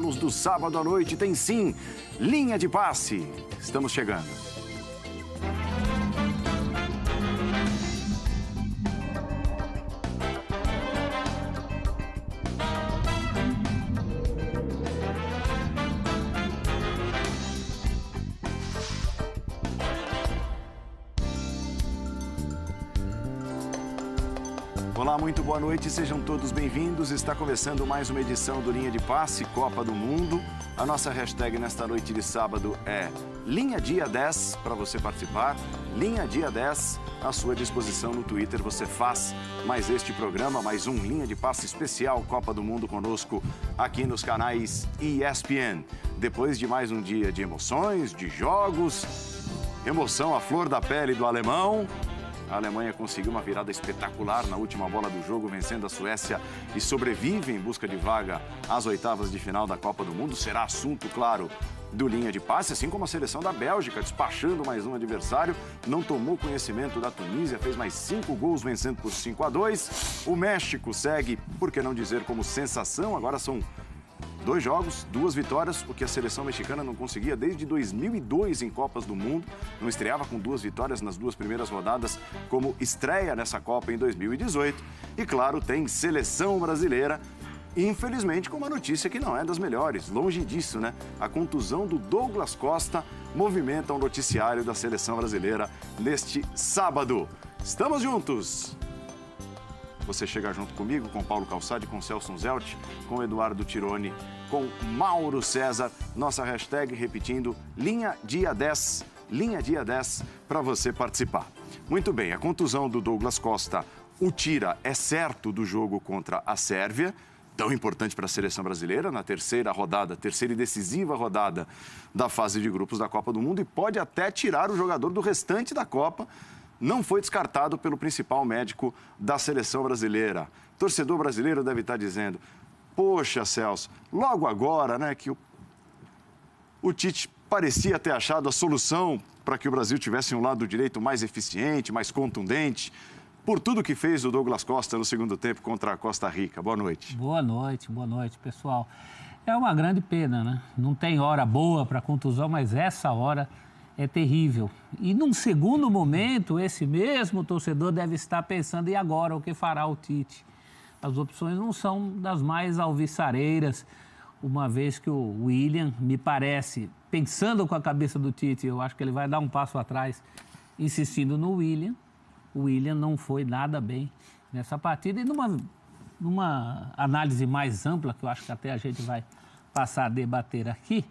jogos do sábado à noite tem sim linha de passe. Estamos chegando. Olá, muito boa noite, sejam todos bem-vindos. Está começando mais uma edição do Linha de Passe, Copa do Mundo. A nossa hashtag nesta noite de sábado é Linha Dia 10, para você participar. Linha Dia 10, à sua disposição no Twitter. Você faz mais este programa, mais um Linha de Passe especial Copa do Mundo conosco aqui nos canais ESPN. Depois de mais um dia de emoções, de jogos, emoção à flor da pele do alemão. A Alemanha conseguiu uma virada espetacular na última bola do jogo, vencendo a Suécia e sobrevive em busca de vaga às oitavas de final da Copa do Mundo. Será assunto, claro, do Linha de Passe, assim como a seleção da Bélgica, despachando mais um adversário. Não tomou conhecimento da Tunísia, fez mais 5 gols, vencendo por 5-2. O México segue, por que não dizer, como sensação. Agora são 2 jogos, 2 vitórias, o que a seleção mexicana não conseguia desde 2002 em Copas do Mundo. Não estreava com 2 vitórias nas 2 primeiras rodadas, como estreia nessa Copa em 2018. E, claro, tem seleção brasileira, infelizmente com uma notícia que não é das melhores. Longe disso, né? A contusão do Douglas Costa movimenta o noticiário da seleção brasileira neste sábado. Estamos juntos! Você chega junto comigo, com Paulo Calçade, com Celso Zelt, com Eduardo Tironi, com Mauro César. Nossa hashtag, repetindo, Linha Dia 10, Linha Dia 10, para você participar. Muito bem, a contusão do Douglas Costa o tira, é certo, do jogo contra a Sérvia, tão importante para a seleção brasileira, na terceira e decisiva rodada da fase de grupos da Copa do Mundo, e pode até tirar o jogador do restante da Copa. Não foi descartado pelo principal médico da seleção brasileira. O torcedor brasileiro deve estar dizendo: poxa, Celso, logo agora, né, que o Tite parecia ter achado a solução para que o Brasil tivesse um lado direito mais eficiente, mais contundente, por tudo que fez o Douglas Costa no segundo tempo contra a Costa Rica. Boa noite, pessoal. É uma grande pena, né? Não tem hora boa para contusão, mas essa hora é terrível. E num segundo momento, esse mesmo torcedor deve estar pensando: e agora, o que fará o Tite? As opções não são das mais alvissareiras, uma vez que o William, me parece, pensando com a cabeça do Tite, eu acho que ele vai dar um passo atrás, insistindo no William. O William não foi nada bem nessa partida. E numa análise mais ampla, que eu acho que até a gente vai passar a debater aqui,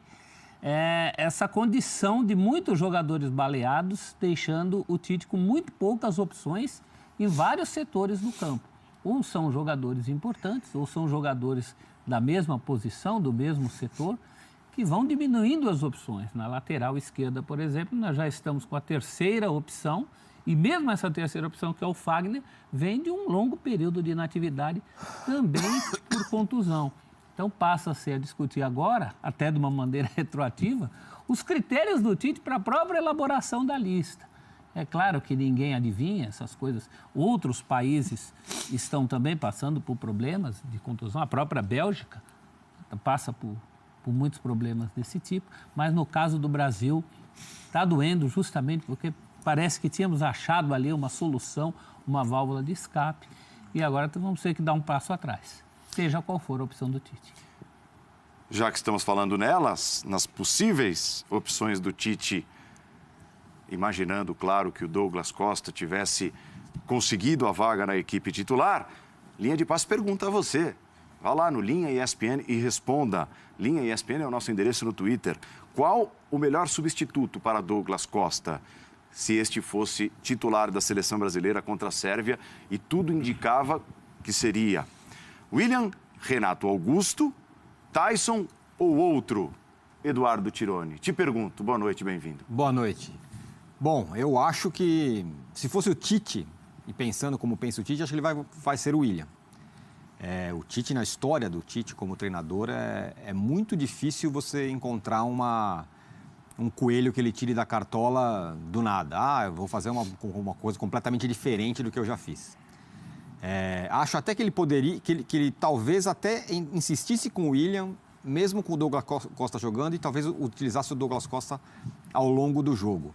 essa condição de muitos jogadores baleados, deixando o Tite com muito poucas opções em vários setores do campo. Ou são jogadores importantes, ou são jogadores da mesma posição, do mesmo setor, que vão diminuindo as opções. Na lateral esquerda, por exemplo, nós já estamos com a terceira opção, e mesmo essa terceira opção, que é o Fagner, vem de um longo período de inatividade, também por contusão. Então, passa-se a discutir agora, até de uma maneira retroativa, os critérios do Tite para a própria elaboração da lista. É claro que ninguém adivinha essas coisas. Outros países estão também passando por problemas de contusão. A própria Bélgica passa por muitos problemas desse tipo. Mas, no caso do Brasil, está doendo justamente porque parece que tínhamos achado ali uma solução, uma válvula de escape. E agora vamos ter que dar um passo atrás, seja qual for a opção do Tite. Já que estamos falando nelas, nas possíveis opções do Tite, imaginando, claro, que o Douglas Costa tivesse conseguido a vaga na equipe titular, Linha de Passe pergunta a você. Vá lá no Linha ESPN e responda. Linha ESPN é o nosso endereço no Twitter. Qual o melhor substituto para Douglas Costa, se este fosse titular da seleção brasileira contra a Sérvia? E tudo indicava que seria William, Renato Augusto, Tyson ou outro? Eduardo Tironi, te pergunto. Boa noite, bem-vindo. Boa noite. Bom, eu acho que se fosse o Tite, e pensando como pensa o Tite, acho que ele vai ser o William. O Tite, na história do Tite como treinador, é muito difícil você encontrar um coelho que ele tire da cartola do nada. Eu vou fazer uma coisa completamente diferente do que eu já fiz. Acho até que ele poderia, que ele talvez até insistisse com o William mesmo com o Douglas Costa jogando, e talvez utilizasse o Douglas Costa ao longo do jogo,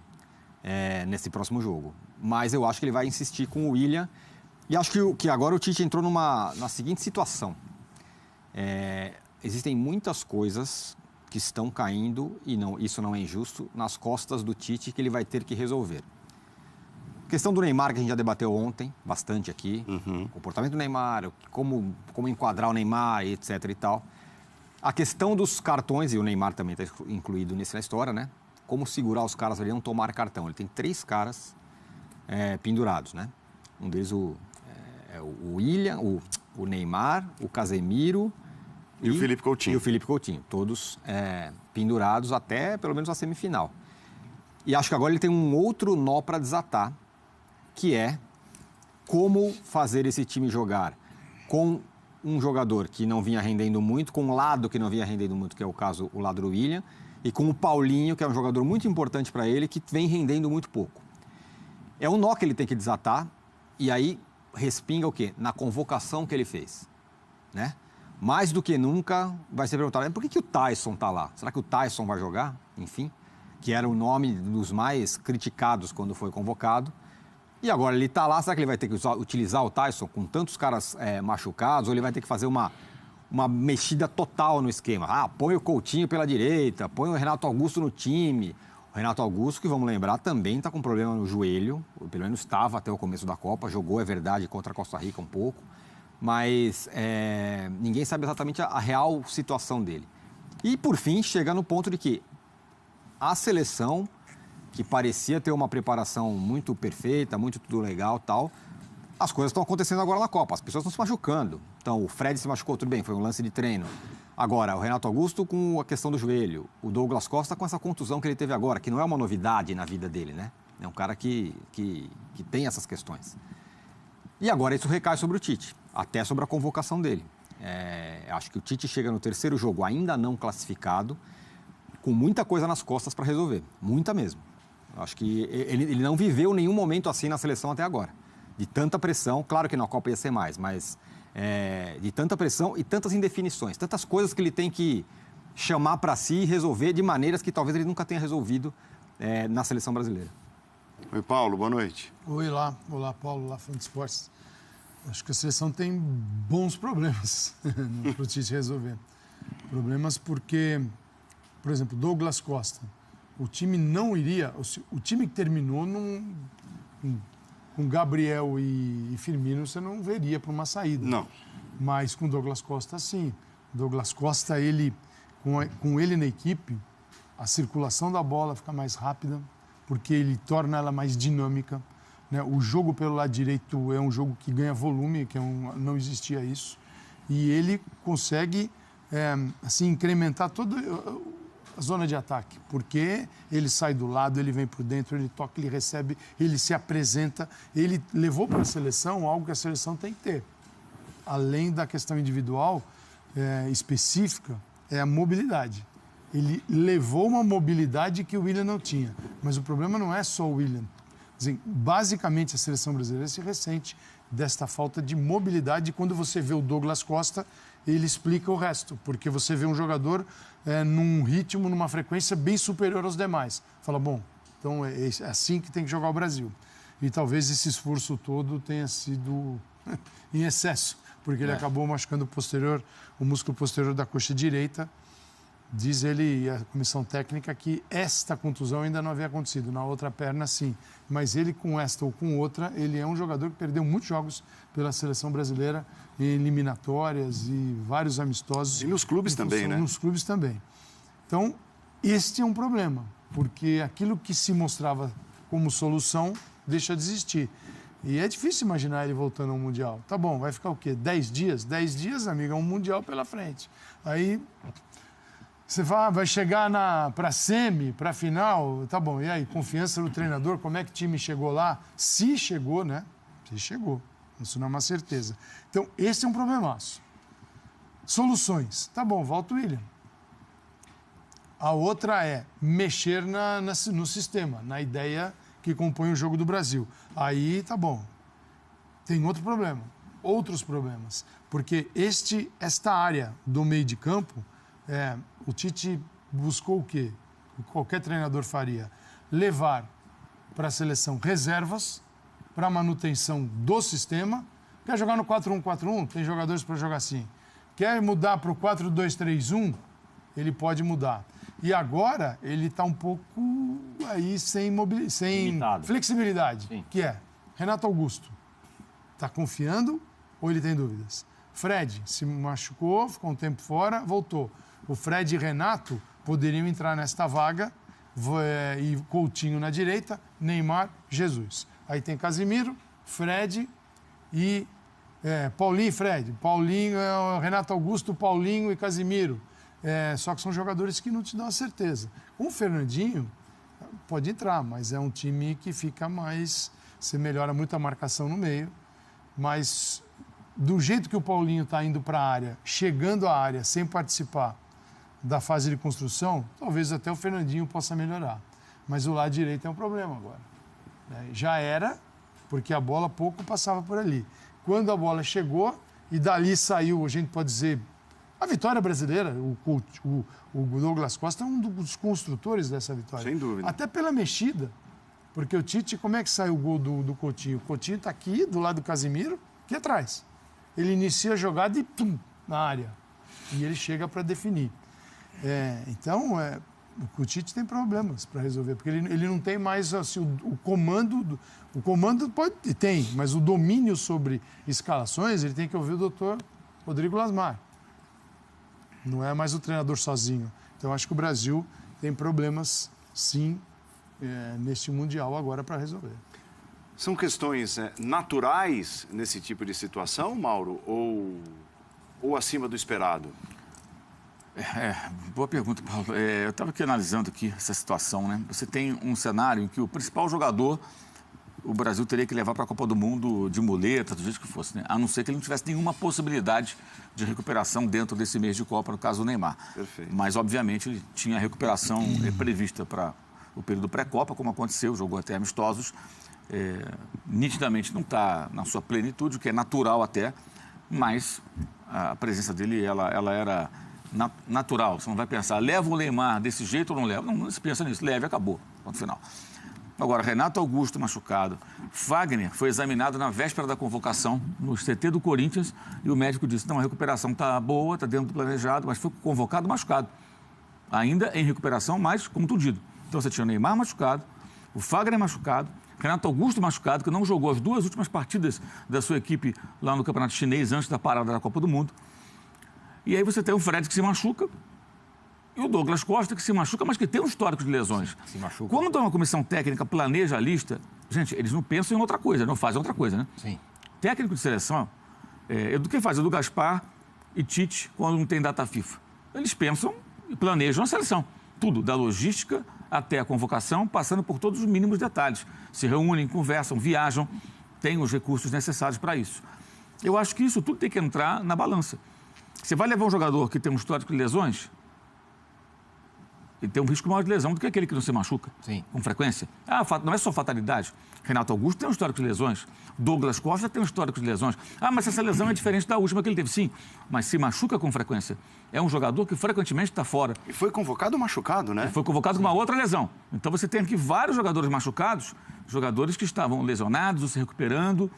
nesse próximo jogo. Mas eu acho que ele vai insistir com o William. E acho que agora o Tite entrou na seguinte situação. Existem muitas coisas que estão caindo, e isso não é injusto, nas costas do Tite, que ele vai ter que resolver. A questão do Neymar, que a gente já debateu ontem, bastante aqui. O comportamento do Neymar, como enquadrar o Neymar, etc. e tal. A questão dos cartões, e o Neymar também está incluído nisso na história, né? Como segurar os caras ali, não tomar cartão. Ele tem 3 caras pendurados, né? Um deles o William, o Neymar, o Casemiro e o Felipe Coutinho. E o Felipe Coutinho, todos pendurados até pelo menos a semifinal. E acho que agora ele tem um outro nó para desatar, que é como fazer esse time jogar com um jogador que não vinha rendendo muito, com um lado que não vinha rendendo muito, que é o lado do William, e com o Paulinho, que é um jogador muito importante para ele, que vem rendendo muito pouco. É um nó que ele tem que desatar, e aí respinga o quê? Na convocação que ele fez, né? Mais do que nunca vai ser perguntado, por que o Taison está lá? Será que o Taison vai jogar? Enfim, que era o nome dos mais criticados quando foi convocado. E agora ele está lá, será que ele vai ter que utilizar o Taison com tantos caras machucados? Ou ele vai ter que fazer uma mexida total no esquema? Põe o Coutinho pela direita, põe o Renato Augusto no time. O Renato Augusto, que vamos lembrar, também está com problema no joelho, pelo menos estava até o começo da Copa, jogou, é verdade, contra a Costa Rica um pouco, mas ninguém sabe exatamente a real situação dele. E, por fim, chega no ponto de que a seleção, que parecia ter uma preparação muito perfeita, muito tudo legal e tal, as coisas estão acontecendo agora na Copa, as pessoas estão se machucando. Então, o Fred se machucou, tudo bem, foi um lance de treino. Agora, o Renato Augusto com a questão do joelho, o Douglas Costa com essa contusão que ele teve agora, que não é uma novidade na vida dele, né? É um cara que tem essas questões. E agora isso recai sobre o Tite, até sobre a convocação dele. Acho que o Tite chega no terceiro jogo ainda não classificado, com muita coisa nas costas para resolver, muita mesmo. Acho que ele não viveu nenhum momento assim na seleção até agora. De tanta pressão, claro que na Copa ia ser mais, mas de tanta pressão e tantas indefinições, tantas coisas que ele tem que chamar para si e resolver de maneiras que talvez ele nunca tenha resolvido na seleção brasileira. Oi, Paulo, boa noite. Olá, Paulo, olá, fã de esportes. Acho que a seleção tem bons problemas para o Tite resolver. Problemas porque, por exemplo, Douglas Costa, o time não iria, o time que terminou com Gabriel e Firmino, você não veria para uma saída. Não. Mas com Douglas Costa, sim. Douglas Costa, com ele na equipe, a circulação da bola fica mais rápida, porque ele torna ela mais dinâmica, né? O jogo pelo lado direito é um jogo que ganha volume, não existia isso. E ele consegue assim, incrementar toda a zona de ataque, porque ele sai do lado, ele vem por dentro, ele toca, ele recebe, ele se apresenta. Ele levou para a seleção algo que a seleção tem que ter. Além da questão individual específica, é a mobilidade. Ele levou uma mobilidade que o William não tinha. Mas o problema não é só o William. Basicamente, a seleção brasileira se ressente desta falta de mobilidade. Quando você vê o Douglas Costa, ele explica o resto. Porque você vê um jogador num ritmo, numa frequência bem superior aos demais. Fala, bom, então é assim que tem que jogar o Brasil. E talvez esse esforço todo tenha sido em excesso, porque ele acabou machucando o músculo posterior da coxa direita. Diz ele e a comissão técnica que esta contusão ainda não havia acontecido, na outra perna sim. Mas ele com esta ou com outra, ele é um jogador que perdeu muitos jogos pela seleção brasileira, em eliminatórias e vários amistosos. E nos clubes também, né? Nos clubes também. Então, este é um problema, porque aquilo que se mostrava como solução deixa de existir. E é difícil imaginar ele voltando ao Mundial. Tá bom, vai ficar o quê? 10 dias? 10 dias, amigo, é um Mundial pela frente. Aí você vai chegar para a semi, para a final, tá bom, e aí, confiança no treinador, como é que o time chegou lá? Se chegou, né? Se chegou, isso não é uma certeza. Então, esse é um problemaço. Soluções, tá bom, volta o William. A outra é mexer no sistema, na ideia que compõe o jogo do Brasil. Aí, tá bom, tem outros problemas, porque esta área do meio de campo o Tite buscou o quê? Qualquer treinador faria. Levar para a seleção reservas, para a manutenção do sistema. Quer jogar no 4-1-4-1? Tem jogadores para jogar assim. Quer mudar para o 4-2-3-1? Ele pode mudar. E agora ele está um pouco aí sem flexibilidade. Sim. Que é Renato Augusto. Está confiando ou ele tem dúvidas? Fred se machucou, ficou um tempo fora, voltou. O Fred e Renato poderiam entrar nesta vaga e Coutinho na direita, Neymar, Jesus. Aí tem Casemiro, Fred e Paulinho e Fred. Paulinho, Renato Augusto, Paulinho e Casemiro. Só que são jogadores que não te dão a certeza. Com o Fernandinho, pode entrar, mas é um time que fica mais... Você melhora muito a marcação no meio, mas do jeito que o Paulinho está indo para a área, chegando à área sem participar da fase de construção, talvez até o Fernandinho possa melhorar. Mas o lado direito é um problema agora. Já era, porque a bola pouco passava por ali. Quando a bola chegou e dali saiu, a gente pode dizer, a vitória brasileira, o Douglas Costa é um dos construtores dessa vitória. Sem dúvida. Até pela mexida, porque o Tite, como é que sai o gol do Coutinho? O Coutinho está aqui, do lado do Casemiro, aqui atrás. Ele inicia a jogada e pum, na área. E ele chega para definir. Então, o Tite tem problemas para resolver, porque ele não tem mais assim, o comando. O comando tem, mas o domínio sobre escalações, ele tem que ouvir o doutor Rodrigo Lasmar. Não é mais o treinador sozinho. Então, acho que o Brasil tem problemas, sim, neste Mundial agora para resolver. São questões naturais nesse tipo de situação, Mauro, ou acima do esperado? Boa pergunta, Paulo. Eu estava aqui analisando essa situação, né? Você tem um cenário em que o principal jogador, o Brasil teria que levar para a Copa do Mundo de muleta, do jeito que fosse, né? A não ser que ele não tivesse nenhuma possibilidade de recuperação dentro desse mês de Copa, no caso do Neymar. Perfeito. Mas, obviamente, ele tinha a recuperação prevista para o período pré-Copa, como aconteceu, jogou até amistosos. Nitidamente não está na sua plenitude, o que é natural até, mas a presença dele, ela era natural. Você não vai pensar, leva o Neymar desse jeito ou não leva? Não se pensa nisso, leve e acabou, ponto final. Agora, Renato Augusto machucado. Fagner foi examinado na véspera da convocação no CT do Corinthians e o médico disse, não, a recuperação está boa, está dentro do planejado, mas foi convocado machucado. Ainda em recuperação, mas contundido. Então você tinha o Neymar machucado, o Fagner machucado, Renato Augusto machucado, que não jogou as 2 últimas partidas da sua equipe lá no Campeonato Chinês antes da parada da Copa do Mundo. E aí você tem o Fred que se machuca e o Douglas Costa que se machuca, mas que tem um histórico de lesões. Se machuca. Quando uma comissão técnica planeja a lista, gente, eles não pensam em outra coisa, não fazem outra coisa, né? Sim. Técnico de seleção, do que faz? É do Gaspar e Tite quando não tem data FIFA. Eles pensam e planejam a seleção. Tudo, da logística até a convocação, passando por todos os mínimos detalhes. Se reúnem, conversam, viajam, têm os recursos necessários para isso. Eu acho que isso tudo tem que entrar na balança. Você vai levar um jogador que tem um histórico de lesões, ele tem um risco maior de lesão do que aquele que não se machuca. Sim. Com frequência. Não é só fatalidade. Renato Augusto tem um histórico de lesões. Douglas Costa tem um histórico de lesões. Mas essa lesão é diferente da última que ele teve. Sim, mas se machuca com frequência. É um jogador que frequentemente está fora. E foi convocado machucado, né? E foi convocado com uma outra lesão. Então você tem aqui vários jogadores machucados, jogadores que estavam lesionados ou se recuperando.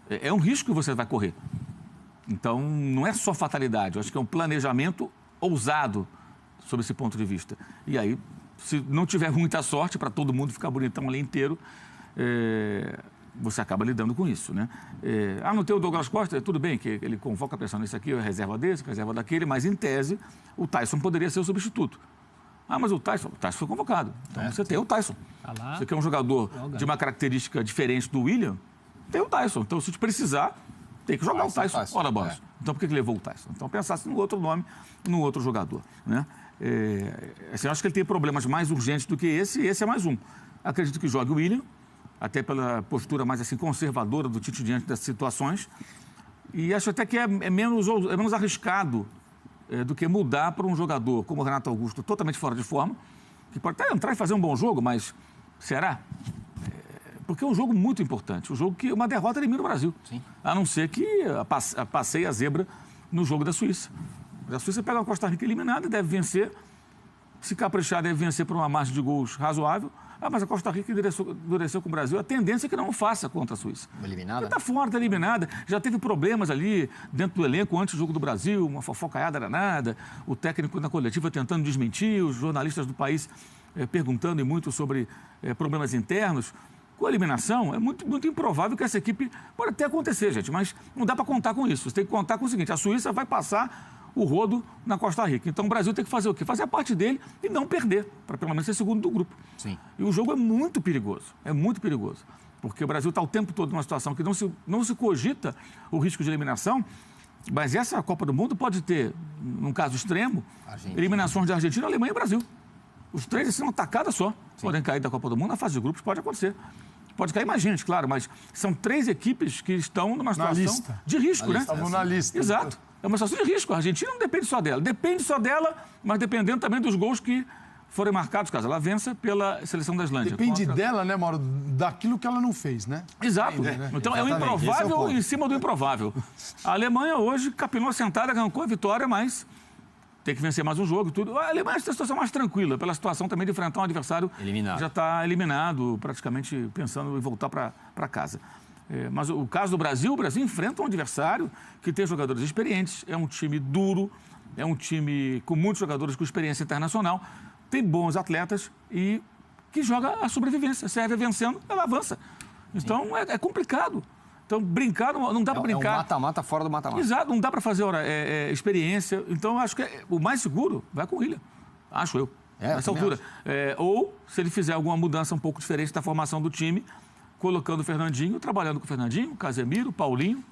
É um risco que você vai correr. Então, não é só fatalidade. Eu acho que é um planejamento ousado sob esse ponto de vista. E aí, se não tiver muita sorte para todo mundo ficar bonitão ali inteiro, você acaba lidando com isso, né? Não tem o Douglas Costa? Tudo bem que ele convoca a pessoa nesse aqui, a reserva desse, a reserva daquele, mas em tese, o Tyson poderia ser o substituto. Mas o Tyson foi convocado. Então, você tem o Tyson. Você quer um jogador de uma característica diferente do William, tem o Tyson. Então, se te precisar, tem que jogar o Tyson. Ora, bola. Então, por que levou o Tyson? Então, pensasse no outro nome, no outro jogador, né? Eu acho que ele tem problemas mais urgentes do que esse, e esse é mais um. Acredito que jogue o William, até pela postura mais assim, conservadora do Tite diante dessas situações. E acho até que é menos arriscado do que mudar para um jogador como o Renato Augusto, totalmente fora de forma, que pode até entrar e fazer um bom jogo, mas será? Porque é um jogo muito importante, um jogo que uma derrota elimina o Brasil. Sim. A não ser que passeie a zebra no jogo da Suíça. Mas a Suíça pega uma Costa Rica eliminada, deve vencer. Se caprichar, deve vencer por uma margem de gols razoável. Mas a Costa Rica endureceu com o Brasil. A tendência é que não o faça contra a Suíça. Eliminada? Está fora, está eliminada. Já teve problemas ali dentro do elenco antes do jogo do Brasil, uma fofocaiada danada, o técnico na coletiva tentando desmentir, os jornalistas do país perguntando muito sobre problemas internos. Com a eliminação, é muito, muito improvável que essa equipe... Pode até acontecer, gente, mas não dá para contar com isso. Você tem que contar com o seguinte, a Suíça vai passar o rodo na Costa Rica. Então o Brasil tem que fazer o quê? Fazer a parte dele e não perder, para pelo menos ser segundo do grupo. Sim. E o jogo é muito perigoso, porque o Brasil está o tempo todo numa situação que não se cogita o risco de eliminação, mas essa Copa do Mundo pode ter, num caso extremo, eliminações de Argentina, Alemanha e Brasil. Os três, assim, uma tacada só, podem cair da Copa do Mundo. Na fase de grupos pode acontecer. Pode cair mais gente, claro, mas são 3 equipes que estão numa situação de risco, né? Estavam na lista. Exato. É uma situação de risco. A Argentina não depende só dela. Depende só dela, mas dependendo também dos gols que forem marcados, caso ela vença pela seleção da Islândia. Depende dela, né, Mauro? Daquilo que ela não fez, né? Exato. Então é o improvável em cima do improvável. A Alemanha hoje capinou sentada, arrancou a vitória, mas tem que vencer mais um jogo e tudo. A Alemanha está em situação mais tranquila, pela situação também de enfrentar um adversário que já está eliminado, praticamente pensando em voltar para casa. Mas o caso do Brasil, o Brasil enfrenta um adversário que tem jogadores experientes, é um time duro, é um time com muitos jogadores com experiência internacional, tem bons atletas e que joga a sobrevivência. Se a Sérvia vencendo, ela avança. Então é complicado. Então brincar, não dá para brincar. É um mata-mata fora do mata-mata. Exato, não dá para fazer experiência. Então acho que o mais seguro vai com o William, acho eu, nessa altura. Ou se ele fizer alguma mudança um pouco diferente da formação do time, colocando o Fernandinho, trabalhando com o Fernandinho, Casemiro, Paulinho,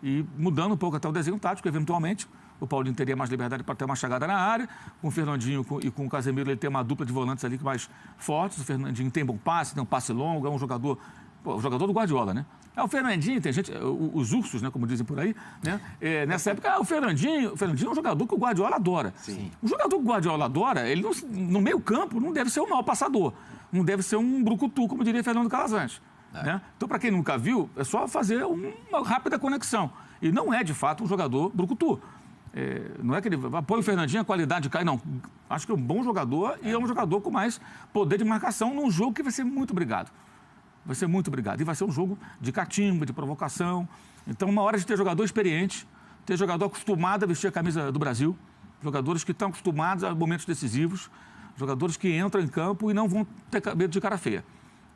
e mudando um pouco até o desenho tático, eventualmente. O Paulinho teria mais liberdade para ter uma chegada na área. Com o Fernandinho e com o Casemiro, ele tem uma dupla de volantes ali mais fortes. O Fernandinho tem bom passe, tem um passe longo, é um jogador do Guardiola, né? O Fernandinho, tem gente, os ursos, né, como dizem por aí, né? Nessa época, o Fernandinho é um jogador que o Guardiola adora. Sim. O jogador que o Guardiola adora, ele no meio campo não deve ser um mau passador. Não deve ser um brucutu, como diria Fernando Calazans. Né? Então, para quem nunca viu, é só fazer uma rápida conexão. E não é, de fato, um jogador brucutu. Não é que ele põe o Fernandinho, a qualidade cai, não. Acho que é um bom jogador e é um jogador com mais poder de marcação num jogo que vai ser muito brigado. Vai ser muito brigado. E vai ser um jogo de catimba, de provocação. Então, uma hora de ter jogador experiente, ter jogador acostumado a vestir a camisa do Brasil, jogadores que estão acostumados a momentos decisivos, jogadores que entram em campo e não vão ter medo de cara feia.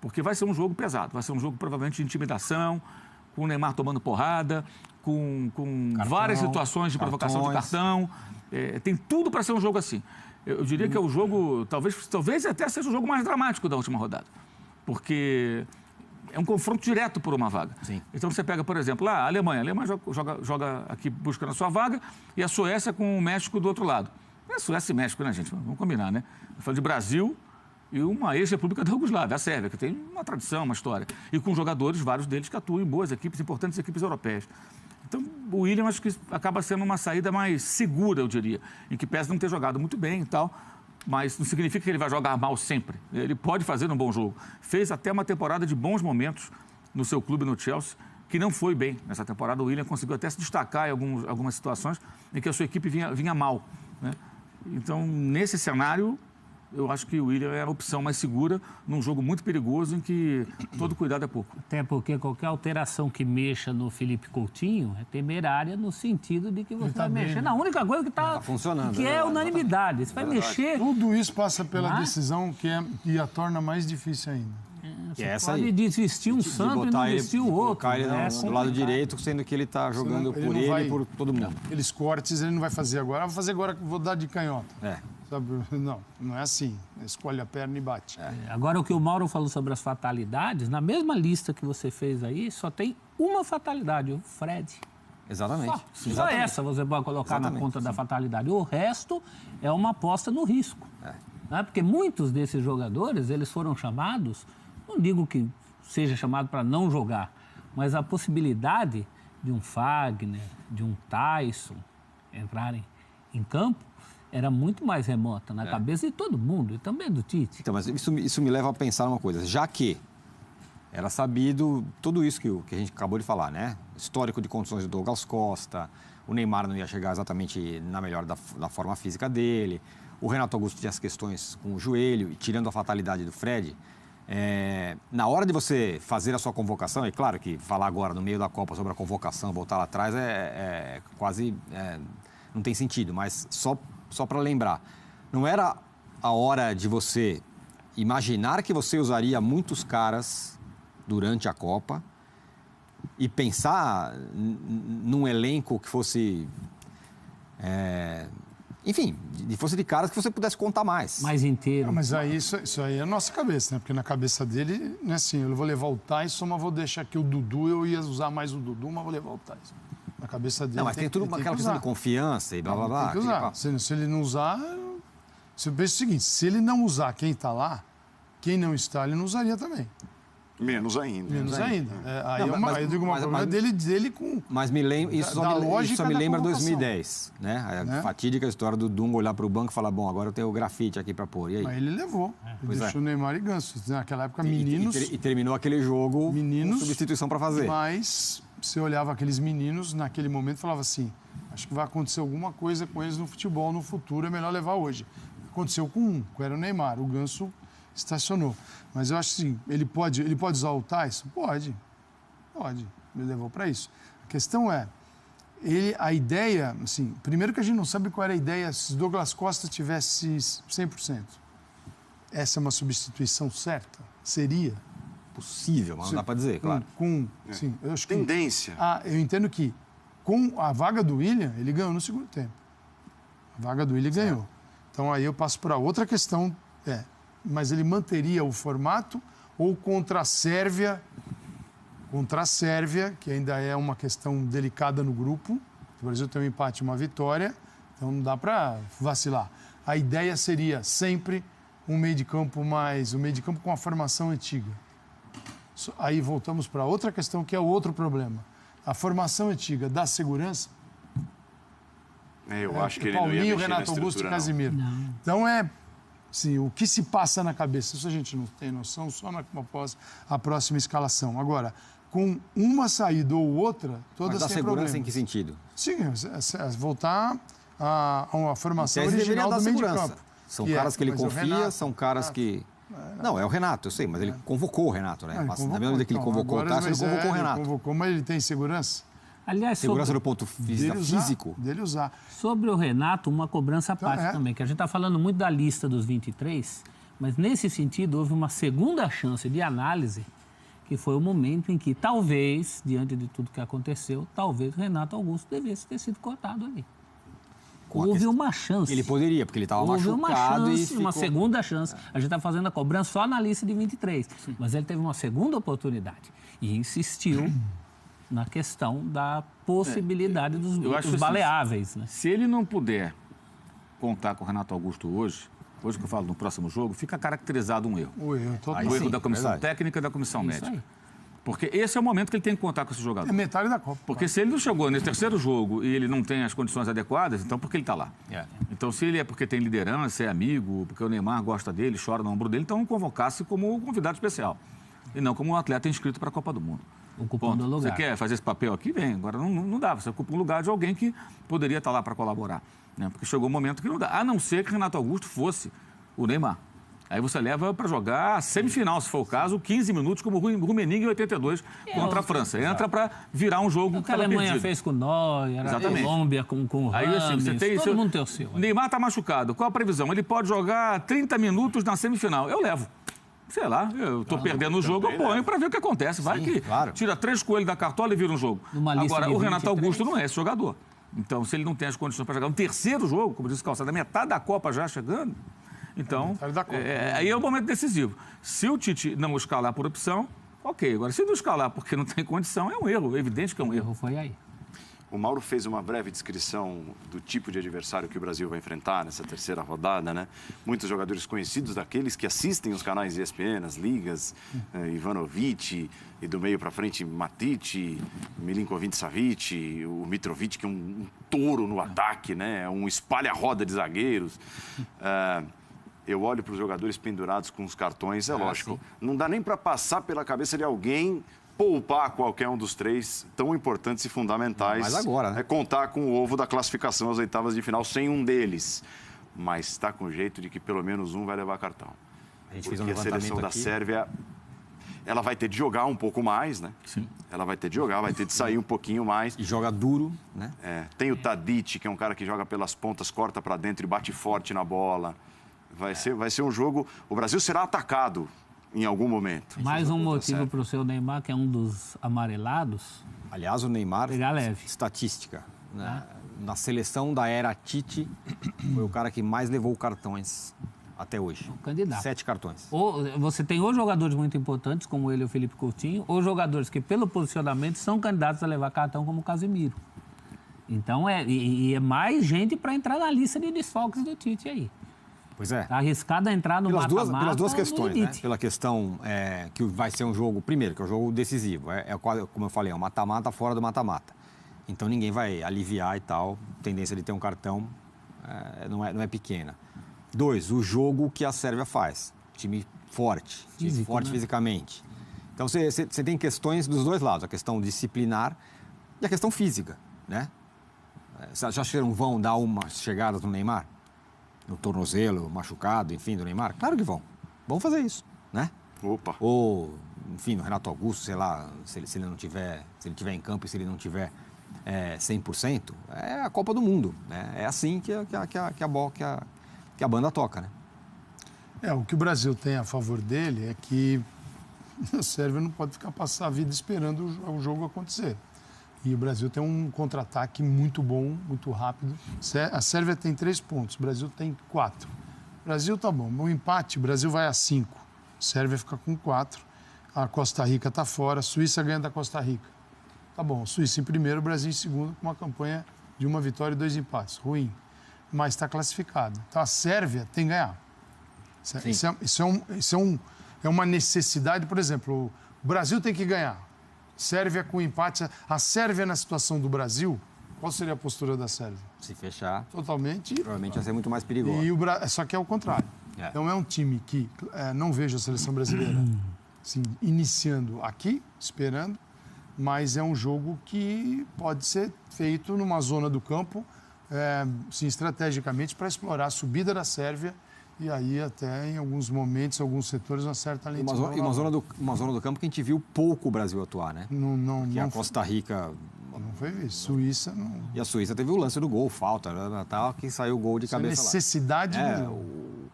Porque vai ser um jogo pesado, vai ser um jogo provavelmente de intimidação, com o Neymar tomando porrada, com várias situações de provocação de cartão. Tem tudo para ser um jogo assim. Eu diria que é o jogo, talvez até seja o jogo mais dramático da última rodada. Porque é um confronto direto por uma vaga. Sim. Então você pega, por exemplo, a Alemanha joga aqui buscando a sua vaga e a Suécia com o México do outro lado. É Suécia e México, né, gente? Vamos combinar, né? Eu falo de Brasil e uma ex-república da Iugoslávia, a Sérvia, que tem uma tradição, uma história. E com jogadores, vários deles, que atuam em boas equipes, importantes equipes europeias. Então, o William, acho que acaba sendo uma saída mais segura, eu diria, em que pese não ter jogado muito bem e tal, mas não significa que ele vai jogar mal sempre. Ele pode fazer um bom jogo. Fez até uma temporada de bons momentos no seu clube, no Chelsea, que não foi bem nessa temporada. O William conseguiu até se destacar em algumas situações em que a sua equipe vinha mal, né? Então, nesse cenário, eu acho que o William é a opção mais segura num jogo muito perigoso em que todo cuidado é pouco. Até porque qualquer alteração que mexa no Felipe Coutinho é temerária no sentido de que você vai mexer na única coisa que está funcionando, que é unanimidade. Você vai mexer... Tudo isso passa pela decisão que a torna mais difícil ainda. Você pode desvestir um santo e não vestir o outro. Colocar ele do lado direito, sendo que ele está jogando por ele e por todo mundo. Aqueles cortes ele não vai fazer agora. Vai fazer agora que vou dar de canhota. Sabe? Não é assim. Escolhe a perna e bate. Agora, o que o Mauro falou sobre as fatalidades, na mesma lista que você fez aí, só tem uma fatalidade, o Fred. Exatamente. Só essa você pode colocar na conta da fatalidade. O resto é uma aposta no risco. Né? Porque muitos desses jogadores, eles foram chamados, não digo que seja chamado para não jogar, mas a possibilidade de um Fagner, de um Tyson entrarem em campo era muito mais remota na cabeça de todo mundo e também do Tite. Então, mas isso me leva a pensar uma coisa. Já que era sabido tudo isso que a gente acabou de falar, né? Histórico de condições do Douglas Costa, o Neymar não ia chegar exatamente na melhor da forma física dele, o Renato Augusto tinha as questões com o joelho, e tirando a fatalidade do Fred, na hora de você fazer a sua convocação, é claro que falar agora no meio da Copa sobre a convocação, voltar lá atrás, quase não tem sentido, mas só para lembrar, não era a hora de você imaginar que você usaria muitos caras durante a Copa e pensar num elenco que fosse, enfim, fosse de caras que você pudesse contar mais. Mais inteiro. Não, mas aí isso aí é a nossa cabeça, né? Porque na cabeça dele, não é assim, eu vou levar o Tyson, mas vou deixar aqui o Dudu, eu ia usar mais o Dudu, mas vou levar o Tyson. Na cabeça dele Não, mas tem tudo aquela questão de confiança e blá, blá, blá. Tem que usar. Se ele não usar... Você pensa o seguinte, se ele não usar quem está lá, quem não está, ele não usaria também. Menos ainda. Menos ainda. Aí eu digo uma problema dele com... Mas isso só me lembra 2010, né? A fatídica história do Dunga olhar para o banco e falar, bom, agora eu tenho o grafite aqui para pôr, e aí? Mas ele levou. Ele deixou o Neymar e Ganso. Naquela época, meninos... E terminou aquele jogo com substituição para fazer. Mas você olhava aqueles meninos, naquele momento, e falava assim, acho que vai acontecer alguma coisa com eles no futebol no futuro, é melhor levar hoje. Aconteceu com um, que era o Neymar. O Ganso estacionou. Mas eu acho assim, ele pode usar o Tyson? Pode. Ele levou para isso. A questão é, a ideia, assim, primeiro que a gente não sabe qual era a ideia se Douglas Costa tivesse 100%. Essa é uma substituição certa? Seria? Possível, mas não dá para dizer, claro. Sim, eu acho Tendência. Eu entendo que com a vaga do William, ele ganhou no segundo tempo. A vaga do William ganhou. Então, aí eu passo para outra questão, mas ele manteria o formato ou contra a Sérvia, que ainda é uma questão delicada no grupo. O Brasil tem um empate e uma vitória, então não dá para vacilar. A ideia seria sempre um meio de campo com a formação antiga. Aí voltamos para outra questão, que é o outro problema. A formação antiga dá segurança? Eu acho que ele Paulinho, não ia mexer Renato Augusto e Casimiro. Não. Então, assim, o que se passa na cabeça, isso a gente não tem noção, só após a próxima escalação. Agora, com uma saída ou outra, todas têm têm problemas. Mas dá segurança em que sentido? Sim, voltar a uma formação original do meio de campo. São caras que ele confia, são caras que... Não, é o Renato, eu sei, mas ele convocou o Renato, né? Da mesma maneira que ele convocou o Tyson, ele convocou o Renato. Ele convocou, mas ele tem segurança? Aliás, segurança do ponto físico. Dele usar. Sobre o Renato, uma cobrança à parte também, que a gente está falando muito da lista dos 23, mas nesse sentido houve uma segunda chance de análise, que foi o momento em que talvez, diante de tudo que aconteceu, talvez o Renato Augusto devesse ter sido cortado ali. Houve uma chance. Ele poderia, porque ele estava machucado. Houve uma chance, uma segunda chance. A gente está fazendo a cobrança só na lista de 23. Mas ele teve uma segunda oportunidade e insistiu na questão da possibilidade dos baleáveis. Né? Se ele não puder contar com o Renato Augusto hoje que eu falo no próximo jogo, fica caracterizado um erro. O erro da comissão técnica e da comissão médica. Aí. Porque esse é o momento que ele tem que contar com esse jogador. É metade da Copa. Porque se ele não chegou nesse terceiro jogo e ele não tem as condições adequadas, então por que ele está lá? Então, se ele é porque tem liderança, é amigo, porque o Neymar gosta dele, chora no ombro dele, então convocasse como convidado especial. E não como um atleta inscrito para a Copa do Mundo. Ocupando o lugar. Você quer fazer esse papel aqui? Vem. Agora não dá. Você ocupa um lugar de alguém que poderia estar lá para colaborar. Né? Porque chegou um momento que não dá. A não ser que Renato Augusto fosse o Neymar. Aí você leva para jogar a semifinal, se for o caso, 15 minutos, como o Rummenigge em 82 contra a França. Entra para virar um jogo que a Alemanha fez com o Neuer, a Colômbia com o Rames, aí, assim, você tem, todo mundo tem o seu. Neymar está machucado. Qual a previsão? Ele pode jogar 30 minutos na semifinal. Eu levo. Sei lá, eu estou perdendo o jogo, eu ponho para ver o que acontece. Vai que tira 3 coelhos da cartola e vira um jogo. Agora, o Renato Augusto não é esse jogador. Então, se ele não tem as condições para jogar um terceiro jogo, como disse o Calçado, da metade da Copa já chegando... Então, aí é o momento decisivo. Se o Tite não escalar por opção, ok. Agora, se não escalar porque não tem condição, é um erro. É evidente que é um erro. Foi aí. O Mauro fez uma breve descrição do tipo de adversário que o Brasil vai enfrentar nessa terceira rodada, né? Muitos jogadores conhecidos daqueles que assistem os canais ESPN, as ligas, Ivanovic, e do meio para frente Matic, Milinkovic-Savic, o Mitrovic, que é um touro no ataque, né? Um espalha-roda de zagueiros. Eu olho para os jogadores pendurados com os cartões, lógico. Sim. Não dá nem para passar pela cabeça de alguém poupar qualquer um dos três tão importantes e fundamentais. Mas agora, né? É contar com o ovo da classificação às oitavas de final sem um deles. Mas está com jeito de que pelo menos um vai levar cartão. A gente Porque fez um a levantamento seleção da aqui. Sérvia, ela vai ter de jogar um pouco mais, né? Sim. Ela vai ter de jogar, vai ter de sair um pouquinho mais. E joga duro, né? Tem o Tadic, que é um cara que joga pelas pontas, corta para dentro e bate forte na bola. Vai ser um jogo... O Brasil será atacado em algum momento. Mais um motivo Certo. para o seu Neymar, que é um dos amarelados, Aliás, o Neymar, pegar leve. estatística, né? Na seleção da era Tite, foi o cara que mais levou cartões até hoje. Candidato. 7 cartões. Ou você tem ou jogadores muito importantes, como ele e o Felipe Coutinho, ou jogadores que, pelo posicionamento, são candidatos a levar cartão, como o Casemiro. Então, é mais gente para entrar na lista de desfalques do Tite aí. Pois é. Tá arriscado a entrar no mata-mata. Pelas duas no questões, né? limite. Pela questão que vai ser um jogo, primeiro, que é um jogo decisivo. Como eu falei, é um mata-mata fora do mata-mata. Então ninguém vai aliviar e tal. A tendência de ter um cartão não é pequena. 2, o jogo que a Sérvia faz. Time forte, Físico, né? fisicamente. Então você tem questões dos dois lados, a questão disciplinar e a questão física, né? Você acha que não vão dar umas chegadas no Neymar? No tornozelo, machucado, enfim, do Neymar? Claro que vão. Vão fazer isso, né? Opa. Ou, enfim, no Renato Augusto, sei lá, se ele tiver em campo e se ele não tiver 100%, é a Copa do Mundo, né? É assim que a banda toca, né? O que o Brasil tem a favor dele é que a Sérvia não pode passar a vida esperando o jogo acontecer. E o Brasil tem um contra-ataque muito bom, muito rápido. A Sérvia tem 3 pontos, o Brasil tem 4. O Brasil tá bom, o empate, o Brasil vai a 5. A Sérvia fica com 4. A Costa Rica está fora, a Suíça ganha da Costa Rica. Tá bom, Suíça em primeiro, o Brasil em segundo, com uma campanha de 1 vitória e 2 empates. Ruim, mas está classificado. Então a Sérvia tem que ganhar. Isso é uma necessidade, por exemplo, o Brasil tem que ganhar. Sérvia com empate. A Sérvia na situação do Brasil, qual seria a postura da Sérvia? Se fechar, Totalmente. provavelmente vai ser muito mais perigoso. Só que é o contrário. Então é um time que não vejo a seleção brasileira assim, iniciando aqui, esperando, mas é um jogo que pode ser feito numa zona do campo, assim, estrategicamente, para explorar a subida da Sérvia e aí até em alguns momentos, alguns setores, uma certa lentidão. E uma zona do campo que a gente viu pouco o Brasil atuar, né? Não a Costa Rica... Não foi isso. Suíça não... E a Suíça teve o lance do gol, falta, né? Que saiu o gol de cabeça necessidade lá.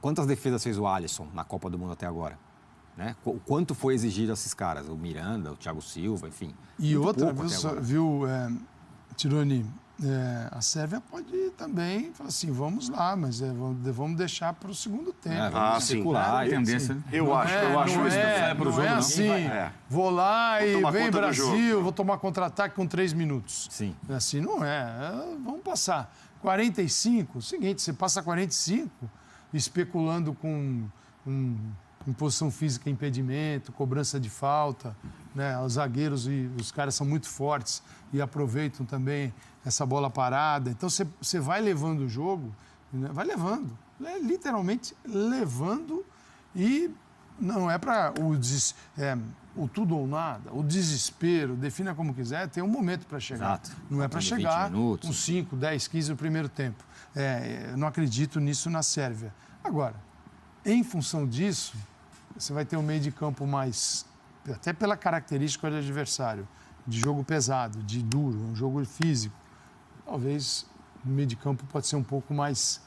Quantas defesas fez o Alisson na Copa do Mundo até agora? Né? O quanto foi exigido a esses caras? O Miranda, o Thiago Silva, enfim. E outra, viu Tironi, a Sérvia pode também falar assim, vamos lá, mas vamos deixar para o segundo tempo. Vamos sim. circular. A tendência. Eu acho isso. Não é assim, vou lá e tomar vem conta do Brasil, jogo. vou tomar contra-ataque com 3 minutos. Sim. Assim não é. Vamos passar. 45, seguinte, você passa 45 especulando com posição física, impedimento, cobrança de falta, né? Os zagueiros e os caras são muito fortes e aproveitam também essa bola parada. Então você vai levando o jogo, né? Vai levando, literalmente levando, e não é para o tudo ou nada, o desespero, defina como quiser, tem um momento para chegar. Exato. Não é para Faltando 20 chegar minutos. com 5, 10, 15 no primeiro tempo. Eu não acredito nisso na Sérvia. Agora, em função disso, você vai ter um meio de campo mais, até pela característica do adversário, de jogo pesado, de duro, um jogo físico. Talvez o meio de campo pode ser um pouco mais,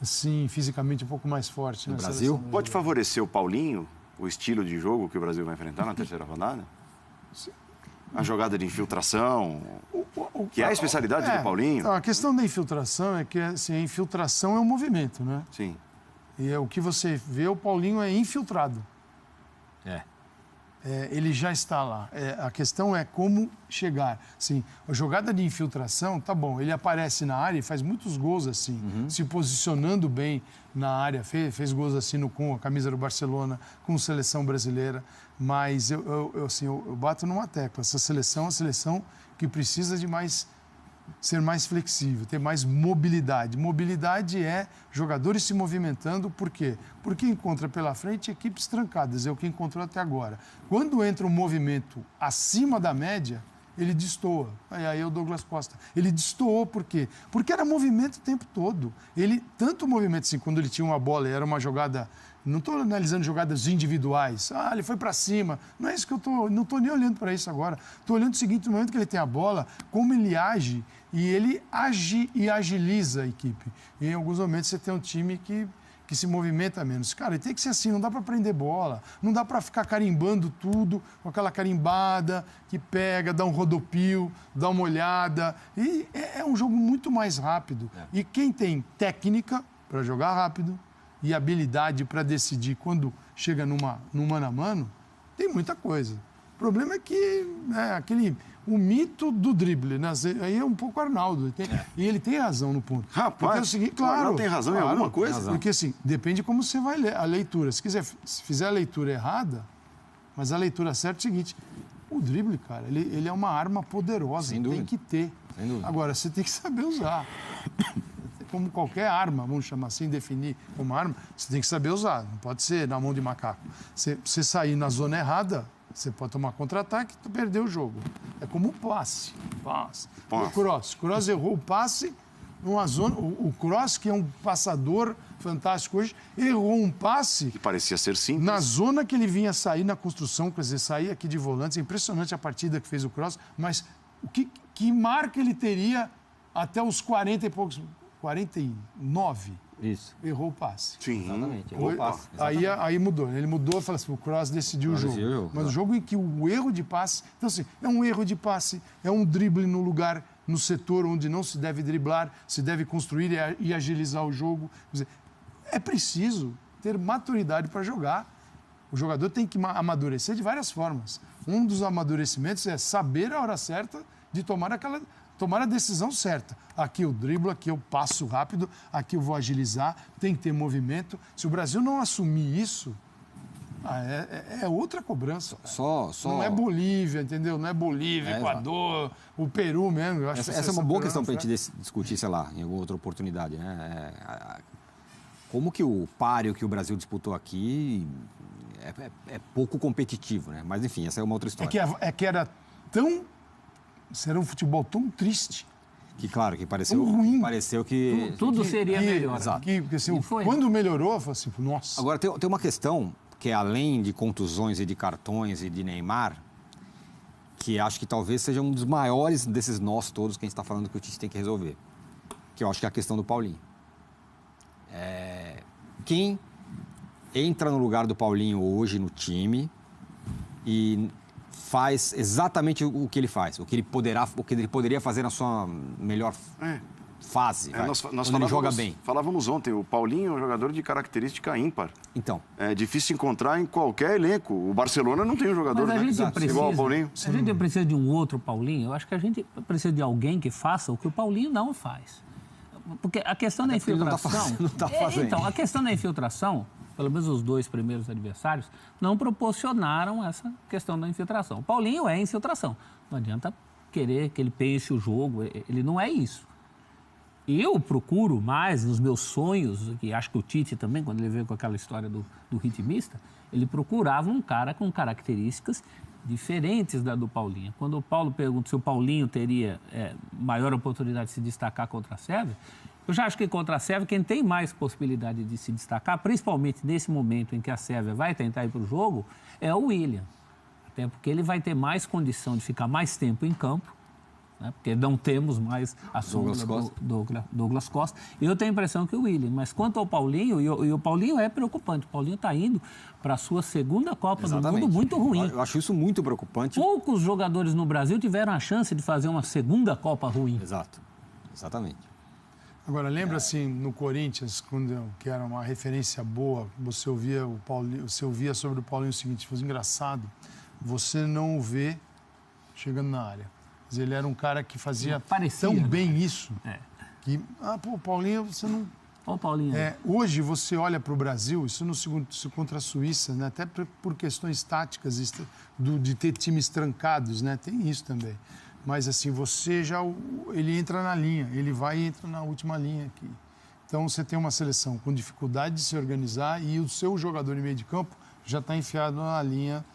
assim, fisicamente um pouco mais forte. No na Brasil? seleção brasileira. Pode favorecer o Paulinho, o estilo de jogo que o Brasil vai enfrentar na terceira rodada? A jogada de infiltração, que é a especialidade do Paulinho. Então, a questão da infiltração é que assim, a infiltração é um movimento, né? Sim. E o que você vê, o Paulinho é infiltrado. Ele já está lá. A questão é como chegar. Sim, a jogada de infiltração, tá bom, ele aparece na área e faz muitos gols assim, se posicionando bem na área. Fez gols assim com a camisa do Barcelona, com a seleção brasileira. Mas eu bato numa tecla. Essa seleção é uma seleção que precisa de mais ser mais flexível, ter mais mobilidade. Mobilidade é jogadores se movimentando, por quê? Porque encontra pela frente equipes trancadas, é o que encontrou até agora. Quando entra um movimento acima da média, ele destoa. Aí é o Douglas Costa. Ele destoou por quê? Porque era movimento o tempo todo. Ele, tanto movimento assim, quando ele tinha uma bola e era uma jogada... Não estou analisando jogadas individuais. Ele foi para cima. Não é isso que eu estou... Não estou nem olhando para isso agora. Estou olhando o seguinte, no momento que ele tem a bola, como ele age, e ele age e agiliza a equipe. E em alguns momentos você tem um time que se movimenta menos. Cara, tem que ser assim, não dá para prender bola, não dá para ficar carimbando tudo com aquela carimbada que pega, dá um rodopio, dá uma olhada. E é um jogo muito mais rápido. E quem tem técnica para jogar rápido e habilidade para decidir quando chega no mano a mano, tem muita coisa. O problema é que o mito do drible, né? Aí é um pouco Arnaldo. E ele tem razão no ponto. Rapaz, é o seguinte, claro, não tem razão em alguma coisa? Porque assim, depende de como você vai ler a leitura. Se fizer a leitura errada, mas a leitura certa é o seguinte, o drible, cara, ele é uma arma poderosa, Sem dúvida. tem que ter. Sem dúvida. Agora, você tem que saber usar. Como qualquer arma, vamos chamar assim, definir como arma, você tem que saber usar, não pode ser na mão de macaco. Você sair na zona errada, você pode tomar contra-ataque e perder o jogo. É como o passe. O Kroos errou o passe numa zona... O Kroos, que é um passador fantástico hoje, errou um passe... Que parecia ser simples. Na zona que ele vinha sair na construção, quer dizer, sair aqui de volantes. É impressionante a partida que fez o Kroos, mas que marca ele teria até os 40 e poucos... 49? Isso. Errou o passe. Sim. Exatamente. Errou o passe. Aí mudou. Ele mudou e falou assim, o Kroos decidiu o jogo. Mas o jogo em que o erro de passe... Então, assim, é um erro de passe, é um drible no lugar, no setor onde não se deve driblar, se deve construir e agilizar o jogo. Quer dizer, é preciso ter maturidade para jogar. O jogador tem que amadurecer de várias formas. Um dos amadurecimentos é saber a hora certa de tomar a decisão certa. Aqui eu driblo, aqui eu passo rápido, aqui eu vou agilizar, tem que ter movimento. Se o Brasil não assumir isso, é outra cobrança. Não é Bolívia, entendeu? Não é Bolívia, Equador, o Peru mesmo. Eu acho essa é uma boa questão para a gente discutir, sei lá, em alguma outra oportunidade. Né? Como que o páreo que o Brasil disputou aqui é pouco competitivo, né? Mas, enfim, essa é uma outra história. Era um futebol tão triste. Que, claro, que pareceu ruim. Pareceu que... Tudo seria melhor. Exato. Porque, assim, quando melhorou, eu falei assim, nossa... Agora, tem uma questão que é além de contusões e de cartões e de Neymar, que acho que talvez seja um dos maiores desses nós todos que a gente está falando que o Tite tem que resolver. Que eu acho que é a questão do Paulinho. Quem entra no lugar do Paulinho hoje no time e... faz exatamente o que ele faz, o que ele poderia fazer na sua melhor fase, quando ele joga bem. Falávamos ontem, o Paulinho é um jogador de característica ímpar. Então. É difícil encontrar em qualquer elenco. O Barcelona não tem um jogador igual ao Paulinho. A gente precisa de um outro Paulinho. Eu acho que a gente precisa de alguém que faça o que o Paulinho não faz. Porque a questão da infiltração... Não tá fazendo. Então, a questão da infiltração... Pelo menos os 2 primeiros adversários, não proporcionaram essa questão da infiltração. O Paulinho é infiltração. Não adianta querer que ele pense o jogo, ele não é isso. Eu procuro mais nos meus sonhos, e acho que o Tite também, quando ele veio com aquela história do ritmista, ele procurava um cara com características diferentes da do Paulinho. Quando o Paulo pergunta se o Paulinho teria maior oportunidade de se destacar contra a Sérvia, eu já acho que contra a Sérvia, quem tem mais possibilidade de se destacar, principalmente nesse momento em que a Sérvia vai tentar ir para o jogo, é o William. Até porque ele vai ter mais condição de ficar mais tempo em campo, né? Porque não temos mais a sombra do Douglas Costa. E eu tenho a impressão que o William. Mas quanto ao Paulinho, e o Paulinho é preocupante. O Paulinho está indo para a sua segunda Copa do Mundo muito ruim. Eu acho isso muito preocupante. Poucos jogadores no Brasil tiveram a chance de fazer uma segunda Copa ruim. Exato. Exatamente. Agora, lembra assim, no Corinthians, que era uma referência boa, você ouvia sobre o Paulinho o seguinte, foi engraçado, você não o vê chegando na área. Quer dizer, ele era um cara que fazia tão bem isso, que, o Paulinho, você não... Olha o Paulinho. Hoje, você olha para o Brasil, isso no segundo contra a Suíça, né, até por questões táticas, de ter times trancados, né, tem isso também. mas assim, ele entra na linha, ele vai e entra na última linha aqui. Então, você tem uma seleção com dificuldade de se organizar e o seu jogador de meio de campo já está enfiado na linha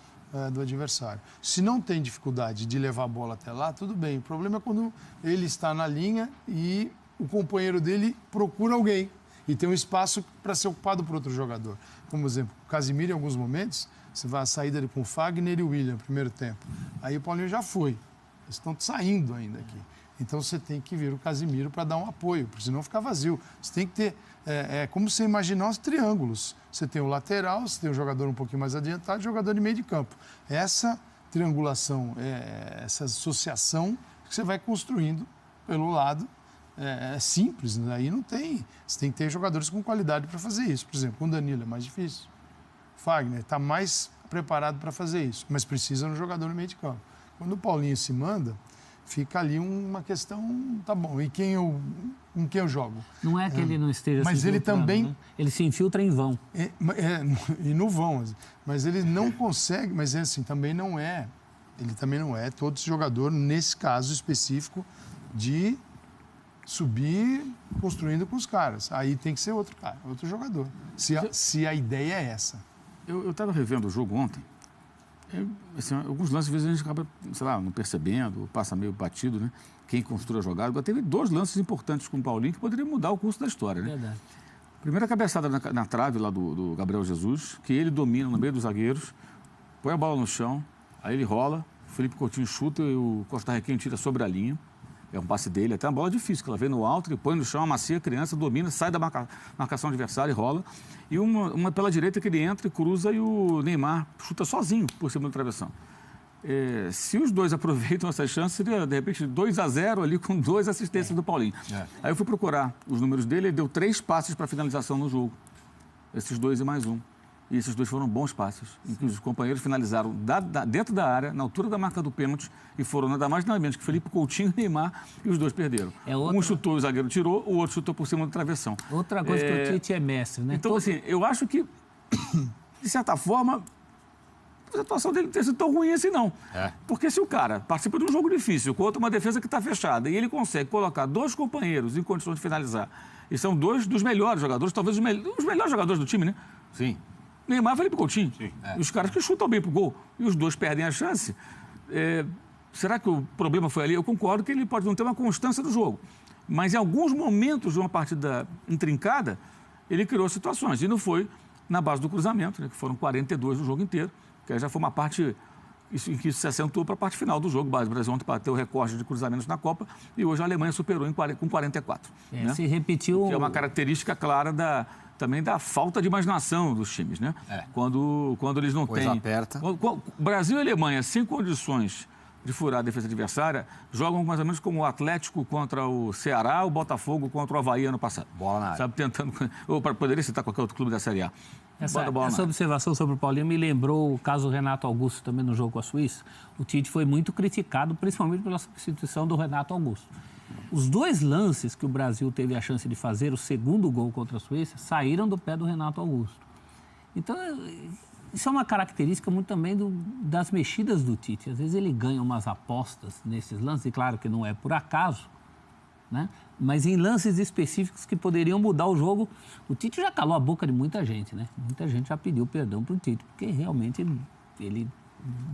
do adversário. Se não tem dificuldade de levar a bola até lá, tudo bem. O problema é quando ele está na linha e o companheiro dele procura alguém e tem um espaço para ser ocupado por outro jogador. Como exemplo, o Casimiro, em alguns momentos, você vai à saída com o Fagner e o William no primeiro tempo. Aí o Paulinho já foi. Eles estão saindo ainda aqui. Então, você tem que vir o Casimiro para dar um apoio, porque senão fica vazio. Você tem que ter... É como você imaginar os triângulos. Você tem o lateral, você tem o jogador um pouquinho mais adiantado e o jogador de meio de campo. Essa triangulação, essa associação que você vai construindo pelo lado é simples. Né? Aí não tem... Você tem que ter jogadores com qualidade para fazer isso. Por exemplo, com o Danilo é mais difícil. O Fagner está mais preparado para fazer isso, mas precisa de um jogador no meio de campo. Quando o Paulinho se manda... Fica ali uma questão, tá bom, e com quem eu jogo? Não é que ele não esteja mas se ele também, né? Ele se infiltra em vão. E no vão, mas ele não consegue, mas é assim, também não é, ele também não é todo jogador, nesse caso específico, de subir construindo com os caras. Aí tem que ser outro cara, outro jogador, se a ideia é essa. Eu estava revendo o jogo ontem. Assim, alguns lances, às vezes, a gente acaba, sei lá, não percebendo, passa meio batido, né? Quem construiu a jogada. Agora, teve 2 lances importantes com o Paulinho que poderiam mudar o curso da história, né? Verdade. Primeira cabeçada na trave lá do Gabriel Jesus, que ele domina no meio dos zagueiros, põe a bola no chão, aí ele rola, o Felipe Coutinho chuta e o Costarriquenho tira sobre a linha. É um passe dele, até uma bola difícil, que ela vem no alto, ele põe no chão, amacia a criança, domina, sai da marcação adversária e rola. E uma pela direita que ele entra e cruza e o Neymar chuta sozinho por cima do travessão. Se os dois aproveitam essa chance, seria, de repente, 2-0 ali com 2 assistências do Paulinho. Aí eu fui procurar os números dele, ele deu 3 passes para finalização no jogo. Esses 2 e mais um. E esses 2 foram bons passes, em que os companheiros finalizaram dentro da área, na altura da marca do pênalti, e foram nada mais nada menos que Felipe Coutinho e Neymar, e os 2 perderam. Um chutou, o zagueiro tirou, o outro chutou por cima do travessão. Outra coisa que o Tite é mestre, né? Então, assim, eu acho que, de certa forma, a situação dele não tem sido tão ruim assim, não. Porque se o cara participa de um jogo difícil, contra uma defesa que está fechada, e ele consegue colocar 2 companheiros em condições de finalizar, e são 2 dos melhores jogadores, talvez os melhores jogadores do time, né? Sim. Neymar e Felipe Coutinho. E os caras que chutam bem pro gol. E os 2 perdem a chance. Será que o problema foi ali? Eu concordo que ele pode não ter uma constância do jogo. Mas em alguns momentos de uma partida intrincada, ele criou situações. E não foi na base do cruzamento, né, que foram 42 no jogo inteiro. Que aí já foi uma parte em que isso se acentuou para a parte final do jogo. O Brasil ontem bateu o recorde de cruzamentos na Copa. E hoje a Alemanha superou com 44. Né? Se repetiu... Que é uma característica clara também da falta de imaginação dos times, né? Quando eles não têm... aperta. Brasil e Alemanha, sem condições de furar a defesa adversária, jogam mais ou menos como o Atlético contra o Ceará, o Botafogo contra o Avaí ano passado. Bola na área. Sabe, tentando... Ou poderia citar qualquer outro clube da Série A. Essa observação sobre o Paulinho me lembrou o caso do Renato Augusto também no jogo com a Suíça. O Tite foi muito criticado, principalmente pela substituição do Renato Augusto. Os 2 lances que o Brasil teve a chance de fazer, o segundo gol contra a Suíça, saíram do pé do Renato Augusto. Então, isso é uma característica muito também das mexidas do Tite. Às vezes ele ganha umas apostas nesses lances, e claro que não é por acaso, né? Mas em lances específicos que poderiam mudar o jogo, o Tite já calou a boca de muita gente, né? Muita gente já pediu perdão para o Tite, porque realmente ele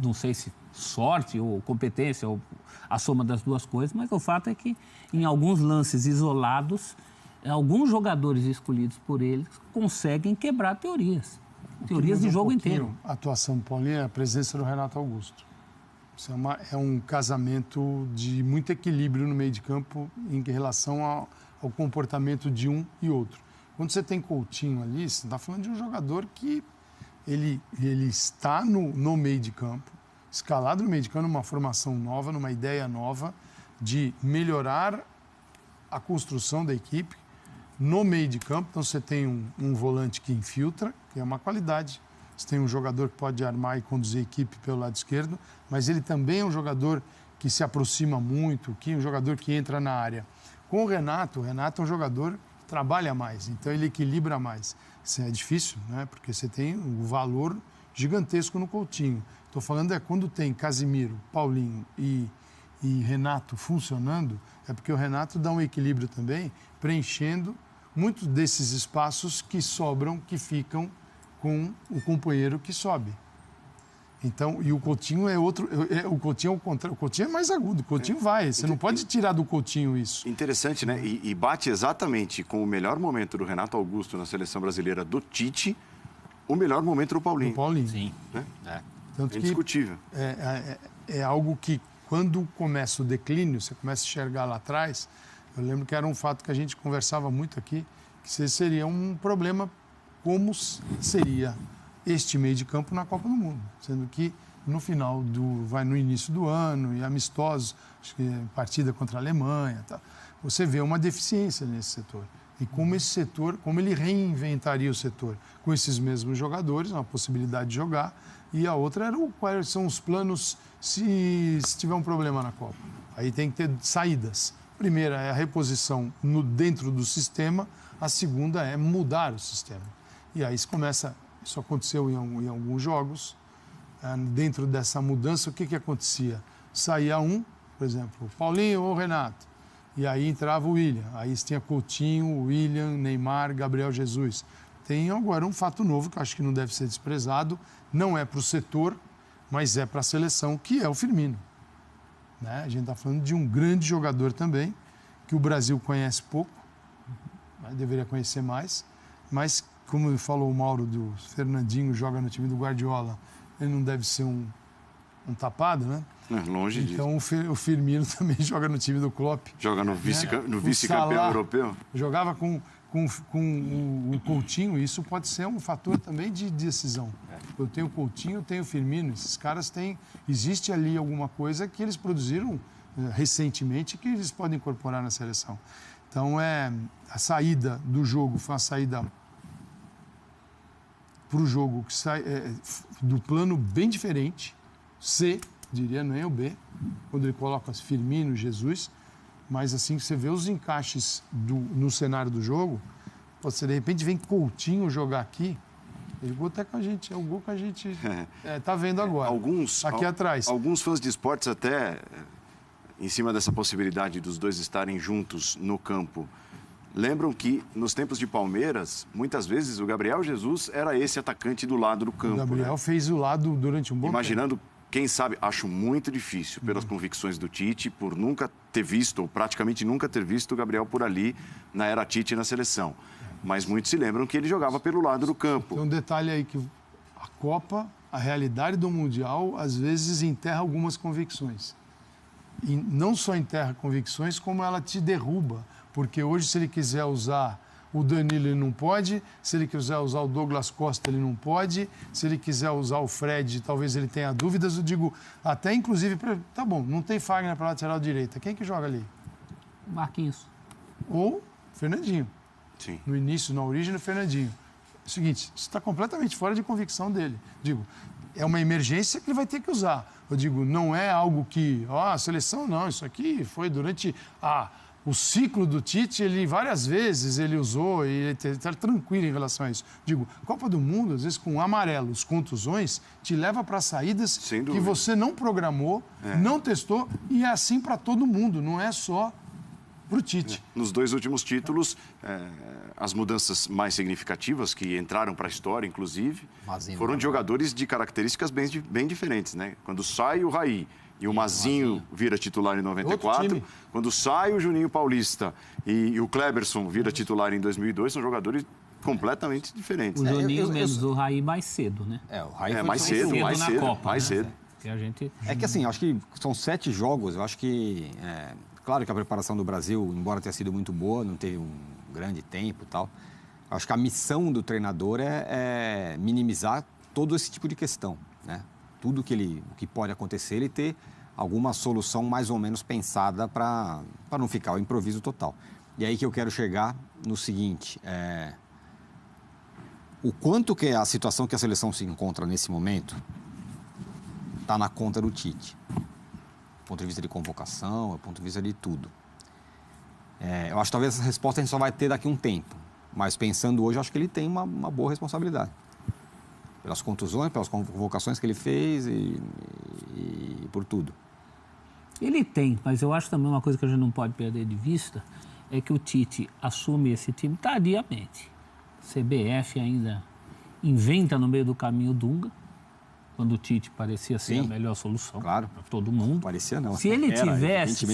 não sei se sorte ou competência ou a soma das 2 coisas, mas o fato é que em alguns lances isolados, alguns jogadores escolhidos por eles conseguem quebrar teorias de jogo inteiro. A atuação do Paulinho é a presença do Renato Augusto. Isso é um casamento de muito equilíbrio no meio de campo em relação ao comportamento de um e outro. Quando você tem Coutinho ali, você está falando de um jogador que ele está no meio de campo, escalado no meio de campo, numa formação nova, numa ideia nova de melhorar a construção da equipe no meio de campo. Então, você tem um volante que infiltra, que é uma qualidade. Você tem um jogador que pode armar e conduzir a equipe pelo lado esquerdo, mas ele também é um jogador que se aproxima muito, um jogador que entra na área. Com o Renato é um jogador que trabalha mais, então ele equilibra mais. Isso é difícil, né? Porque você tem um valor gigantesco no Coutinho. Estou falando quando tem Casimiro, Paulinho e e Renato funcionando, é porque o Renato dá um equilíbrio também, preenchendo muitos desses espaços que sobram, que ficam com o companheiro que sobe. Então, e o Coutinho é outro. O Coutinho é o contrário. O Coutinho é mais agudo. O Coutinho vai. Você não pode tirar do Coutinho isso. Interessante, né? E bate exatamente com o melhor momento do Renato Augusto na seleção brasileira do Tite, o melhor momento do Paulinho. Do Paulinho. Sim. Né? Tanto É indiscutível. É algo que, quando começa o declínio, você começa a enxergar lá atrás. Eu lembro que era um fato que a gente conversava muito aqui, que seria um problema como seria este meio de campo na Copa do Mundo, sendo que no no início do ano, e amistosos, acho que partida contra a Alemanha, tá, você vê uma deficiência nesse setor. E como esse setor, como ele reinventaria o setor com esses mesmos jogadores, uma possibilidade de jogar, e a outra era quais são os planos se tiver um problema na Copa. Aí tem que ter saídas. A primeira é a reposição dentro do sistema, a segunda é mudar o sistema. E aí isso aconteceu em alguns jogos. Dentro dessa mudança, o que acontecia? Saía por exemplo, Paulinho ou Renato, e aí entrava o William. Aí tinha Coutinho, William, Neymar, Gabriel Jesus. Tem agora um fato novo que eu acho que não deve ser desprezado, não é para o setor, mas é para a seleção, que é o Firmino. Né? A gente está falando de um grande jogador também, que o Brasil conhece pouco, mas deveria conhecer mais, mas como falou o Mauro, do Fernandinho joga no time do Guardiola, ele não deve ser um tapado, né? Longe disso. Então o Firmino também joga no time do Klopp. Joga no vice-campeão europeu. Jogava com o Coutinho, e isso pode ser um fator também de decisão. Eu tenho o Coutinho, eu tenho o Firmino, esses caras têm... Existe ali alguma coisa que eles produziram recentemente que eles podem incorporar na seleção. Então, a saída do jogo foi uma saída para o jogo que sai do plano bem diferente, C, diria, não é o B, quando ele coloca Firmino, Jesus, mas assim que você vê os encaixes no cenário do jogo, você de repente vem Coutinho jogar aqui, ele gol até com a gente, é o gol que a gente está vendo agora, aqui atrás. Alguns fãs de esportes até, em cima dessa possibilidade dos dois estarem juntos no campo, lembram que nos tempos de Palmeiras, muitas vezes o Gabriel Jesus era esse atacante do lado do campo. O Gabriel fez o lado durante um bom Imaginando, quem sabe, acho muito difícil, pelas convicções do Tite, por nunca ter visto, ou praticamente nunca ter visto o Gabriel por ali na era Tite na seleção. Mas muitos se lembram que ele jogava pelo lado do campo. Tem um detalhe aí que a Copa, a realidade do Mundial, às vezes enterra algumas convicções. E não só enterra convicções, como ela te derruba. Porque hoje, se ele quiser usar o Danilo, ele não pode. Se ele quiser usar o Douglas Costa, ele não pode. Se ele quiser usar o Fred, talvez ele tenha dúvidas. Eu digo, até inclusive, tá bom, não tem Fagner para lateral direita. Quem que joga ali? Marquinhos. Ou Fernandinho. Sim. No início, na origem, o Fernandinho. É o seguinte, isso está completamente fora de convicção dele. Digo, é uma emergência que ele vai ter que usar. Eu digo, não é algo que, a seleção não, isso aqui foi durante o ciclo do Tite, ele várias vezes ele usou e ele está tranquilo em relação a isso. Digo, Copa do Mundo, às vezes com amarelos, contusões, te leva para saídas que você não programou, não testou, e é assim para todo mundo, não é só para o Tite. Nos dois últimos títulos, as mudanças mais significativas, que entraram para a história, inclusive, foram de jogadores de características bem diferentes, né? Quando sai o Raí e o Mazinho vira titular em 94, quando sai o Juninho Paulista e o Kleberson vira titular em 2002, são jogadores completamente diferentes. O Juninho menos o Raí mais cedo, né? O Raí mais cedo na Copa, mais né? cedo. Que a gente... É que assim, acho que são 7 jogos, eu acho que... Claro que a preparação do Brasil, embora tenha sido muito boa, não teve um grande tempo e tal, acho que a missão do treinador é minimizar todo esse tipo de questão, né? Tudo que pode acontecer, ele ter alguma solução mais ou menos pensada para não ficar o improviso total. E aí que eu quero chegar no seguinte, o quanto que a situação que a seleção se encontra nesse momento está na conta do Tite. Do ponto de vista de convocação, do ponto de vista de tudo. Eu acho que talvez essa resposta a gente só vai ter daqui a um tempo. Mas pensando hoje, eu acho que ele tem uma boa responsabilidade. Pelas contusões, pelas convocações que ele fez e por tudo. Ele tem, mas eu acho também uma coisa que a gente não pode perder de vista é que o Tite assume esse time tardiamente. CBF ainda inventa no meio do caminho o Dunga, quando o Tite parecia ser a melhor solução para todo mundo. Parecia não. Se ele tivesse,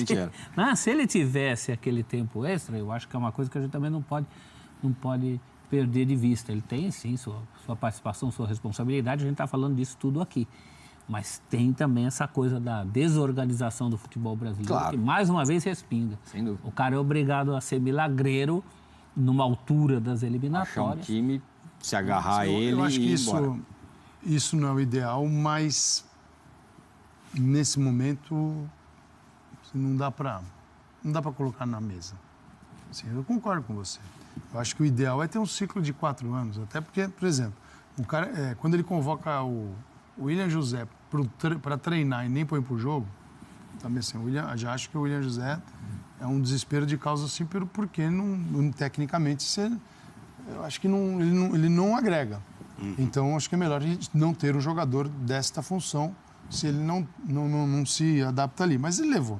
se ele tivesse aquele tempo extra, eu acho que é uma coisa que a gente também não pode perder de vista. Ele tem, sim, sua participação, sua responsabilidade, a gente está falando disso tudo aqui. Mas tem também essa coisa da desorganização do futebol brasileiro, que mais uma vez respinga. Sem dúvida. O cara é obrigado a ser milagreiro numa altura das eliminatórias. Achar um time, se agarrar a ele eu acho que ir isso não é o ideal, mas nesse momento não dá para colocar na mesa. Assim, eu concordo com você. Eu acho que o ideal é ter um ciclo de 4 anos, até porque, por exemplo, o cara, quando ele convoca o William José para treinar e nem põe para o jogo, também assim, já acho que o William José é um desespero de causa assim, porque tecnicamente eu acho que ele não agrega. Então, acho que é melhor a gente não ter um jogador desta função se ele não se adapta ali. Mas ele levou.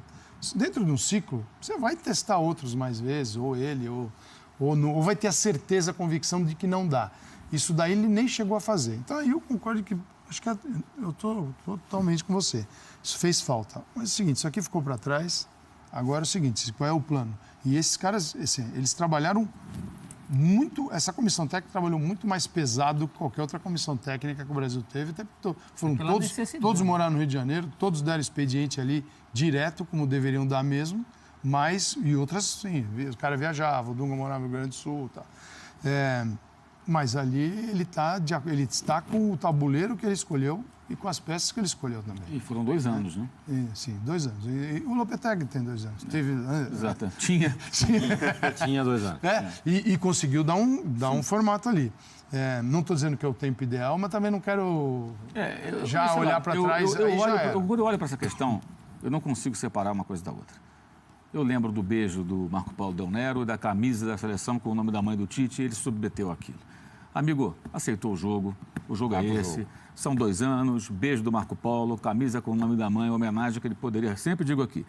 Dentro de um ciclo, você vai testar outros mais vezes, ou ele, ou vai ter a certeza, a convicção de que não dá. Isso daí ele nem chegou a fazer. Então, aí eu concordo que acho que eu estou totalmente com você. Isso fez falta. Mas é o seguinte, isso aqui ficou para trás. Agora é o seguinte, qual é o plano? E esses caras, eles trabalharam muito, essa comissão técnica trabalhou muito mais pesado que qualquer outra comissão técnica que o Brasil teve. Até foram todos moraram no Rio de Janeiro, todos deram expediente ali direto, como deveriam dar mesmo, mas, e outras, sim, o cara viajava, o Dunga morava no Rio Grande do Sul, tá. Mas ali ele está com o tabuleiro que ele escolheu e com as peças que ele escolheu também. E foram 2 anos, né? Sim, 2 anos. E o Lopetegui tem 2 anos. Exato. Tinha 2 anos. E conseguiu dar um formato ali. Não estou dizendo que é o tempo ideal, mas também não quero olhar para trás. Quando eu olho para essa questão, eu não consigo separar uma coisa da outra. Eu lembro do beijo do Marco Paulo Del Nero, da camisa da seleção com o nome da mãe do Tite, e ele submeteu aquilo. Amigo, aceitou o jogo é esse, são 2 anos, beijo do Marco Paulo, camisa com o nome da mãe, homenagem que ele poderia, sempre digo aqui.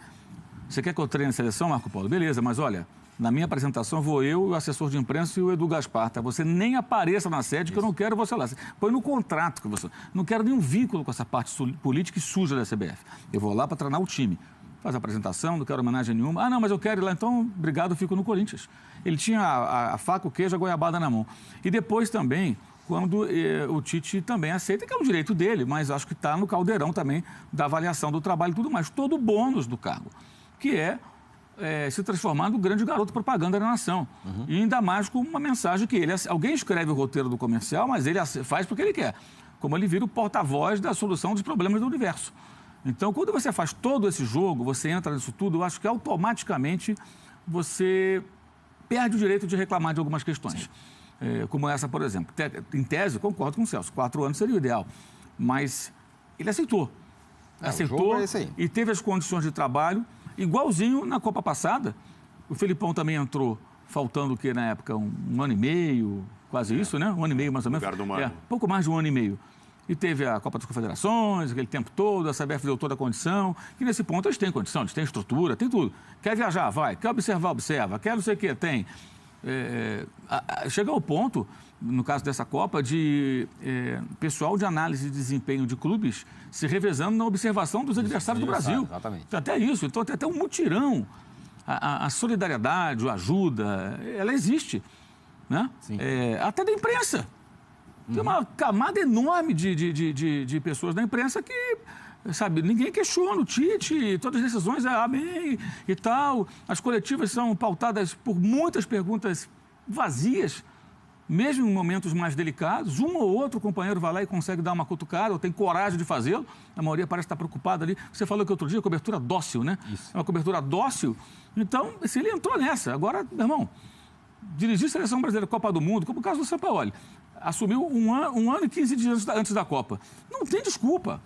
Você quer que eu treine a seleção, Marco Paulo? Beleza, mas olha, na minha apresentação vou eu, o assessor de imprensa e o Edu Gaspar, tá? Você nem apareça na sede, que eu não quero você lá. Põe no contrato que você... Não quero nenhum vínculo com essa parte política e suja da CBF. Eu vou lá para treinar o time. Faz a apresentação, não quero homenagem nenhuma. Ah, não, mas eu quero ir lá, então, obrigado, eu fico no Corinthians. Ele tinha a faca, o queijo, a goiabada na mão. E depois também, quando o Tite também aceita, que é um direito dele, mas acho que está no caldeirão também da avaliação do trabalho e tudo mais. Todo o bônus do cargo, que é se transformar no grande garoto propaganda da nação. E ainda mais com uma mensagem que alguém escreve o roteiro do comercial, mas ele faz porque ele quer. Como ele vira o porta-voz da solução dos problemas do universo. Então, quando você faz todo esse jogo, você entra nisso tudo, eu acho que automaticamente você perde o direito de reclamar de algumas questões. Como essa, por exemplo. Em tese, concordo com o Celso, 4 anos seria o ideal. Mas ele aceitou. Aceitou e teve as condições de trabalho, igualzinho na Copa passada. O Felipão também entrou, faltando o que na época? Um ano e meio, quase isso, né? 1 ano e meio, mais ou menos. Pouco mais de 1 ano e meio. E teve a Copa das Confederações, aquele tempo todo, a CBF deu toda a condição. E nesse ponto eles têm condição, eles têm estrutura, tem tudo. Quer viajar? Vai. Quer observar? Observa. Quer não sei o quê? Tem. Chega ao ponto, no caso dessa Copa, de pessoal de análise de desempenho de clubes se revezando na observação dos adversários do Brasil. Exatamente. Até isso. Então tem até um mutirão. A solidariedade, a ajuda, ela existe. Né? Até da imprensa. Tem uma camada enorme de pessoas da imprensa que, sabe, ninguém questiona o Tite, todas as decisões amém e tal. As coletivas são pautadas por muitas perguntas vazias, mesmo em momentos mais delicados. Um ou outro companheiro vai lá e consegue dar uma cutucada, ou tem coragem de fazê-lo. A maioria parece estar preocupada ali. Você falou que outro dia, cobertura dócil, né? Isso. É uma cobertura dócil. Então, se ele entrou nessa, agora, meu irmão, dirigir a Seleção Brasileira Copa do Mundo, como o caso do Sampaoli, assumiu um ano e 15 dias antes da Copa. Não tem desculpa.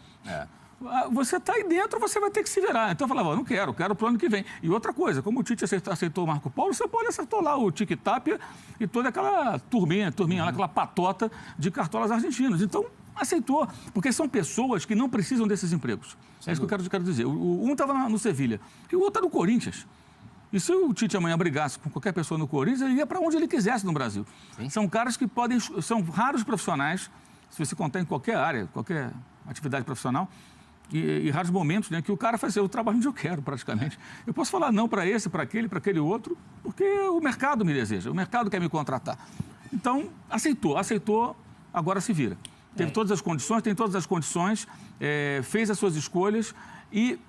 Você está aí dentro, você vai ter que se virar. Então eu falava, não quero para o ano que vem. E outra coisa, como o Tite aceitou o Marco Paulo, você pode acertar lá o Tic-Tapia e toda aquela turminha lá, aquela patota de cartolas argentinos. Então, Aceitou, porque são pessoas que não precisam desses empregos. É isso que eu quero dizer. Um estava no Sevilha e o outro está no Corinthians. E se o Tite amanhã brigasse com qualquer pessoa no Corinthians, ele ia para onde ele quisesse no Brasil. Sim. São caras que são raros profissionais, se você contar em qualquer área, qualquer atividade profissional, e raros momentos, né, que o cara faz o trabalho onde eu quero, praticamente. Eu posso falar não para esse, para aquele outro, porque o mercado me deseja, o mercado quer me contratar. Então, aceitou, agora se vira. Teve todas as condições, tem todas as condições, fez as suas escolhas e,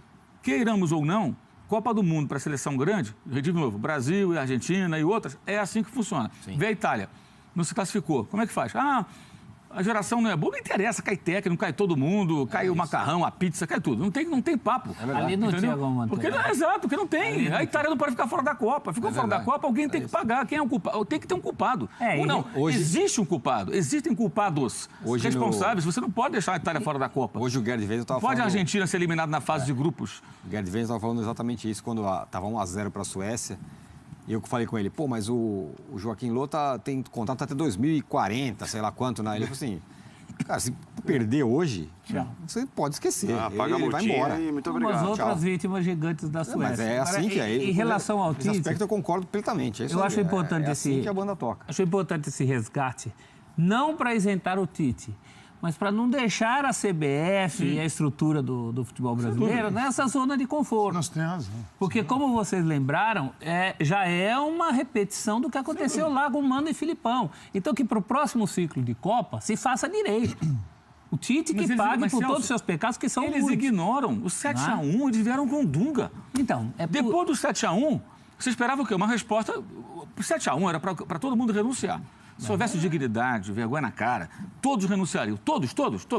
queiramos ou não, Copa do Mundo para a seleção grande, de novo, Brasil e Argentina e outras, é assim que funciona. Sim. Vê a Itália, não se classificou. Como é que faz? A geração não é boa, não interessa, cai técnico, cai todo mundo, cai o macarrão, a pizza, cai tudo. Não tem papo. Ali não tinha como manter. Exato, porque não tem. A Itália não pode ficar fora da Copa. Ficou fora da Copa, alguém tem que pagar. Quem é o culpado? Tem que ter um culpado. Ou não, existe um culpado, existem culpados responsáveis. Você não pode deixar a Itália fora da Copa. Hoje o Gerd Wenzel estava falando... Pode a Argentina ser eliminada na fase de grupos. O Gerd Wenzel estava falando exatamente isso, quando estava 1-0 para a Suécia. E eu falei com ele, mas o Joaquim Low tem contrato até 2040, sei lá quanto, né? Ele falou assim... Cara, se perder hoje, você pode esquecer. Paga ele vai embora. E muito obrigado. Umas outras vítimas gigantes da Suécia. Mas é assim que é. Em relação ao Tite... Esse aspecto eu concordo plenamente. Eu acho importante assim que a banda toca. Acho importante esse resgate, não para isentar o Tite, mas para não deixar a CBF e a estrutura do futebol brasileiro nessa zona de conforto. Nós temos razão. Porque, como vocês lembraram, já é uma repetição do que aconteceu lá com o Mano e Filipão. Então, que para o próximo ciclo de Copa se faça direito. O Tite que pague por todos os seus pecados, que são muitos. Eles ignoram o 7-1, eles vieram com Dunga. Então, depois do 7-1, você esperava o quê? Uma resposta... O 7-1 era para todo mundo renunciar. Se houvesse dignidade, vergonha na cara, todos renunciariam. Todos,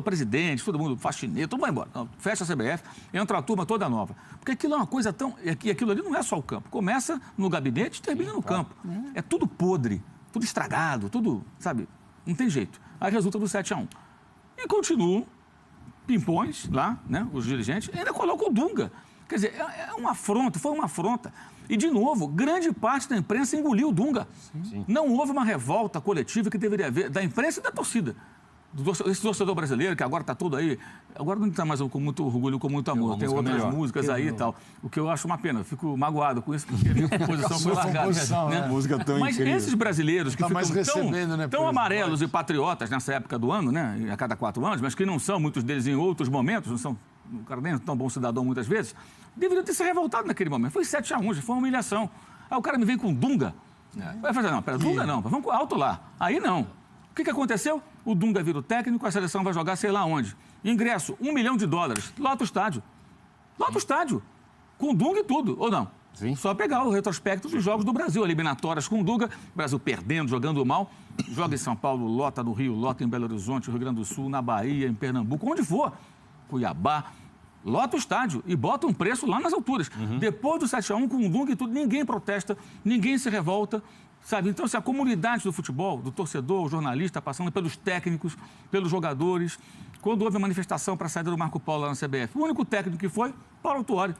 presidente, todo mundo, faxineiro, todo mundo vai embora. Não, fecha a CBF, entra a turma toda nova. Porque aquilo é uma coisa tão... Aquilo ali não é só o campo. Começa no gabinete e termina no campo. É tudo podre, tudo estragado, tudo, sabe? Não tem jeito. Aí resulta do 7-1. E continuam pimpões lá, né? Os dirigentes, e ainda colocam o Dunga. Quer dizer, foi uma afronta. E, de novo, grande parte da imprensa engoliu o Dunga. Sim. Não houve uma revolta coletiva que deveria haver da imprensa e da torcida. Esse torcedor brasileiro, que agora está todo aí... Agora não está mais com muito orgulho, com muito amor. Tem outras músicas aí e tal. O que eu acho uma pena. Eu fico magoado com isso, porque a minha composição foi largada. Né? Música tão Mas incrível. esses brasileiros que ficam tão amarelos e e patriotas nessa época do ano, né? A cada 4 anos, mas que não são, muitos deles em outros momentos, não são... O cara nem é tão bom cidadão muitas vezes, deveria ter se revoltado naquele momento. Foi 7-1, já foi uma humilhação. Aí o cara me vem com Dunga. Vai fazer, não, pera, Dunga não, vamos com alto lá. Aí não. O que aconteceu? O Dunga vira o técnico, a seleção vai jogar sei lá onde. Ingresso, $1 milhão. Lota o estádio. Lota o estádio. Com Dunga e tudo, ou não? Sim. Só pegar o retrospecto dos jogos do Brasil, eliminatórias com Dunga, Brasil perdendo, jogando mal. Joga em São Paulo, lota no Rio, lota em Belo Horizonte, Rio Grande do Sul, na Bahia, em Pernambuco, onde for. Cuiabá, lota o estádio e bota um preço lá nas alturas. Depois do 7-1, com o Dunga e tudo, ninguém protesta, ninguém se revolta, sabe? Então, se a comunidade do futebol, do torcedor, o jornalista, passando pelos técnicos, pelos jogadores, quando houve a manifestação para a saída do Marco Polo lá na CBF, o único técnico que foi, Paulo Autuori.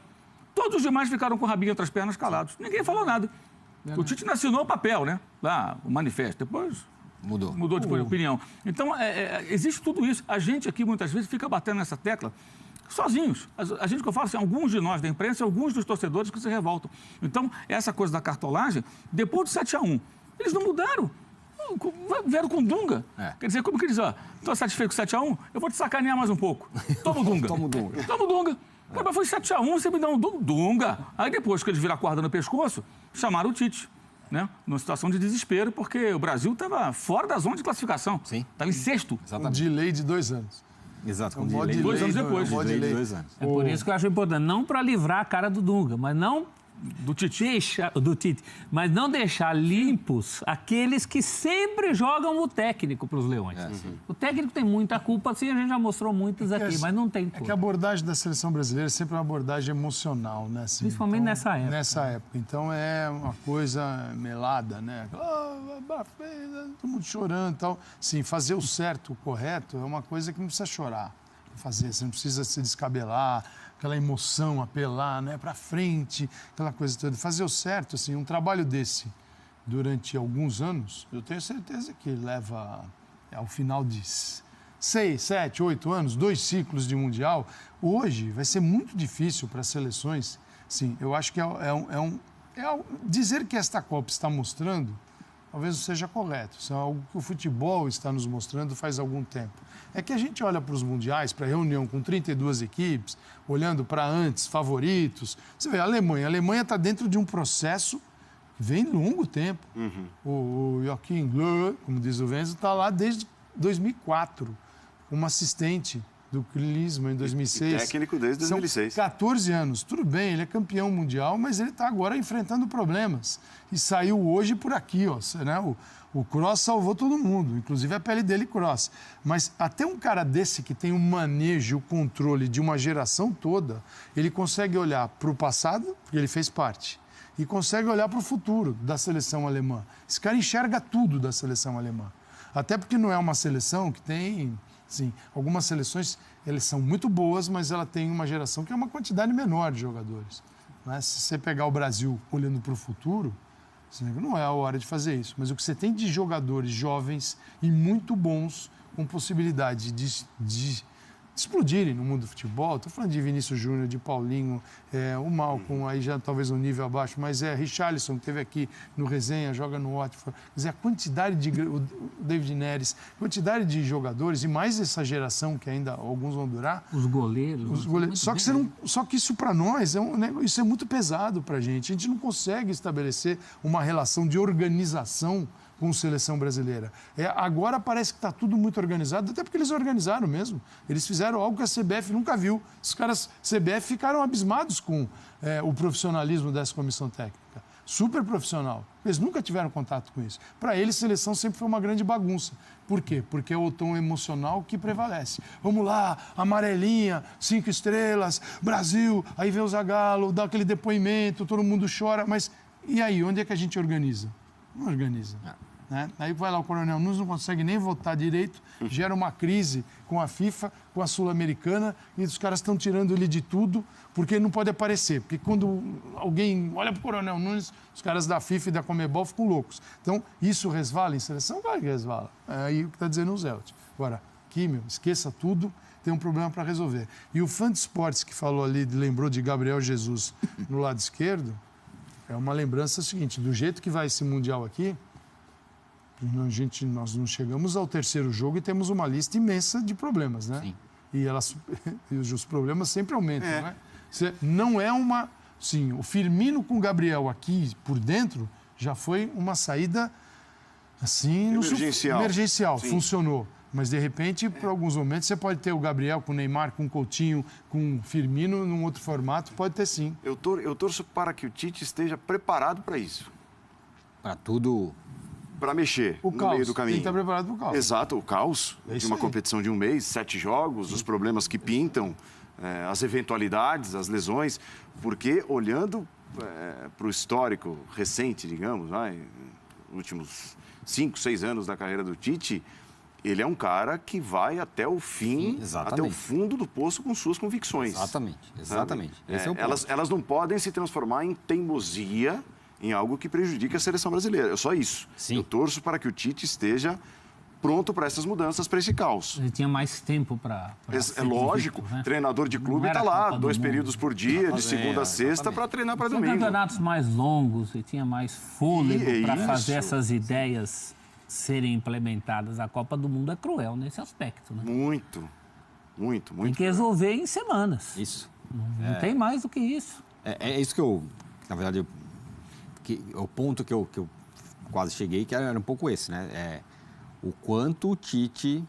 Todos os demais ficaram com o rabinho entre as pernas calados. Ninguém falou nada. O Tite não assinou o papel, né? Lá, o manifesto. Depois... Mudou de opinião. Então, existe tudo isso. A gente aqui, muitas vezes, fica batendo nessa tecla sozinhos. A gente que eu falo assim, alguns de nós da imprensa, alguns dos torcedores que se revoltam. Então, essa coisa da cartolagem, depois do 7-1, eles não mudaram. Vieram com Dunga. Quer dizer, como que eles, estou satisfeito com 7-1, eu vou te sacanear mais um pouco. Toma o Dunga. Toma o Dunga. Mas foi 7-1, você me dá um Dunga. Aí depois que eles viram a corda no pescoço, chamaram o Tite. Né? Numa situação de desespero, porque o Brasil estava fora da zona de classificação. Sim. Estava em sexto. Um delay de 2 anos. Exato, com delay. 2 anos depois. Delay de 2 anos. É por isso que eu acho importante, não para livrar a cara do Dunga, mas não do Tite, mas não deixar limpos aqueles que sempre jogam o técnico para os Leões. O técnico tem muita culpa, assim, a gente já mostrou muitas aqui, mas não tem culpa. É que a abordagem da seleção brasileira é sempre uma abordagem emocional, né? Assim, principalmente então, nessa época. Então é uma coisa melada, né? Todo mundo chorando e tal. Sim, fazer o certo, o correto, é uma coisa que não precisa chorar. Fazer, você não precisa se descabelar, aquela emoção, apelar, né, para frente, aquela coisa toda. Fazer o certo, assim, um trabalho desse durante alguns anos, eu tenho certeza que leva ao final 6, 7, 8 anos, 2 ciclos de Mundial. Hoje vai ser muito difícil para as seleções. Sim, eu acho que dizer que esta Copa está mostrando, talvez não seja correto. Isso é algo que o futebol está nos mostrando faz algum tempo. É que a gente olha para os mundiais, para a reunião com 32 equipes, olhando para antes, favoritos. Você vê a Alemanha está dentro de um processo que vem de longo tempo. O Joachim Löw, como diz o Venzo, está lá desde 2004, como assistente do Klinsmann em 2006. E técnico desde 2006. São 14 anos. Tudo bem, ele é campeão mundial, mas ele está agora enfrentando problemas. E saiu hoje por aqui, ó, né? O Kroos salvou todo mundo, inclusive a pele dele Kroos. Mas até um cara desse que tem o manejo, o controle de uma geração toda, ele consegue olhar para o passado, porque ele fez parte, e consegue olhar para o futuro da seleção alemã. Esse cara enxerga tudo da seleção alemã. Até porque não é uma seleção que tem... Sim, algumas seleções, elas são muito boas, mas ela tem uma geração que é uma quantidade menor de jogadores. Né? Se você pegar o Brasil olhando para o futuro, não é a hora de fazer isso. Mas o que você tem de jogadores jovens e muito bons, com possibilidade de explodirem no mundo do futebol. Estou falando de Vinícius Júnior, de Paulinho, o Malcom, aí já talvez um nível abaixo, mas Richarlison, que esteve aqui no Resenha, joga no Watford. Quer dizer, a quantidade de... O David Neres, quantidade de jogadores, e mais essa geração que ainda alguns vão durar. Os goleiros. Só que isso para nós, isso é muito pesado para a gente. A gente não consegue estabelecer uma relação de organização com a seleção brasileira. Agora parece que está tudo muito organizado, até porque eles organizaram mesmo. Eles fizeram algo que a CBF nunca viu. Os caras CBF ficaram abismados com o profissionalismo dessa comissão técnica. Super profissional. Eles nunca tiveram contato com isso. Para eles, seleção sempre foi uma grande bagunça. Por quê? Porque é o tom emocional que prevalece. Vamos lá, amarelinha, 5 estrelas, Brasil, aí vem o Zagallo, dá aquele depoimento, todo mundo chora, mas e aí, onde é que a gente organiza? Não organiza. Né? Aí vai lá o Coronel Nunes, não consegue nem votar direito, gera uma crise com a FIFA, com a Sul-Americana, e os caras estão tirando ele de tudo, porque ele não pode aparecer. Porque quando alguém olha para o Coronel Nunes, os caras da FIFA e da Conmebol ficam loucos. Então, isso resvala em seleção? Claro que resvala. É aí o que está dizendo o Zelt. Agora, Kimmel, esqueça tudo, tem um problema para resolver. E o fã de esportes que falou ali, lembrou de Gabriel Jesus no lado esquerdo, é uma lembrança seguinte, do jeito que vai esse Mundial aqui, nós não chegamos ao terceiro jogo e temos uma lista imensa de problemas, né? Sim. E os problemas sempre aumentam, né? Não é uma... Sim, o Firmino com o Gabriel aqui por dentro já foi uma saída assim... Emergencial, funcionou. Mas, de repente, por alguns momentos, você pode ter o Gabriel com o Neymar, com o Coutinho, com o Firmino, num outro formato, pode ter sim. Eu torço para que o Tite esteja preparado para isso. Para tudo... Para mexer no meio do caminho. Tem que estar preparado para o caos. Exato, o caos de uma competição de um mês, 7 jogos, os problemas que pintam, as eventualidades, as lesões, porque olhando para o histórico recente, digamos, últimos 5, 6 anos da carreira do Tite, ele é um cara que vai até o fim, até o fundo do poço com suas convicções. Exatamente. Esse é o ponto. Elas não podem se transformar em teimosia, em algo que prejudique a seleção brasileira. É só isso. Sim. Eu torço para que o Tite esteja pronto para essas mudanças, para esse caos. Ele tinha mais tempo para É lógico, né? Treinador de clube está lá, 2 períodos por dia, de segunda a sexta, para treinar para domingo. Campeonatos mais longos, e tinha mais fôlego para fazer essas ideias serem implementadas. A Copa do Mundo é cruel nesse aspecto, né? Muito. Tem que resolver em semanas. Isso. Não tem mais do que isso. É isso que eu, na verdade, o ponto que eu quase cheguei, que era um pouco esse, né? O quanto o Tite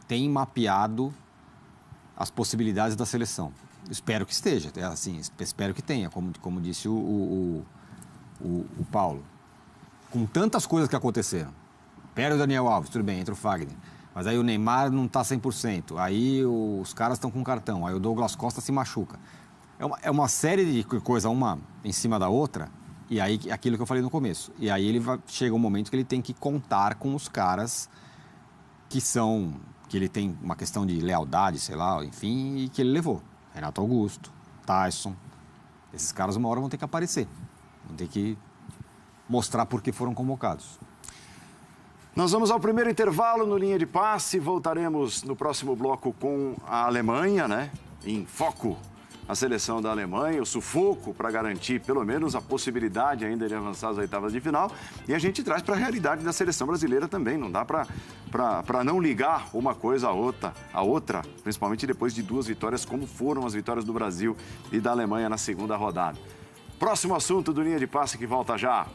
tem mapeado as possibilidades da seleção. Espero que esteja, espero que tenha, como disse o Paulo. Com tantas coisas que aconteceram. Perde o Daniel Alves, tudo bem, entra o Fagner. Mas aí o Neymar não está 100%. Aí os caras estão com cartão. Aí o Douglas Costa se machuca. É uma série de coisas, uma em cima da outra. E aí, aquilo que eu falei no começo. E aí chega um momento que ele tem que contar com os caras que ele tem uma questão de lealdade, sei lá, enfim, e que ele levou. Renato Augusto, Tyson. Esses caras uma hora vão ter que aparecer. Vão ter que mostrar por que foram convocados. Nós vamos ao primeiro intervalo no Linha de Passe. Voltaremos no próximo bloco com a Alemanha, né? Em foco, a seleção da Alemanha, o sufoco para garantir pelo menos a possibilidade ainda de avançar às oitavas de final. E a gente traz para a realidade da seleção brasileira também. Não dá para não ligar uma coisa à outra, principalmente depois de 2 vitórias, como foram as vitórias do Brasil e da Alemanha na segunda rodada. Próximo assunto do Linha de Passe que volta já.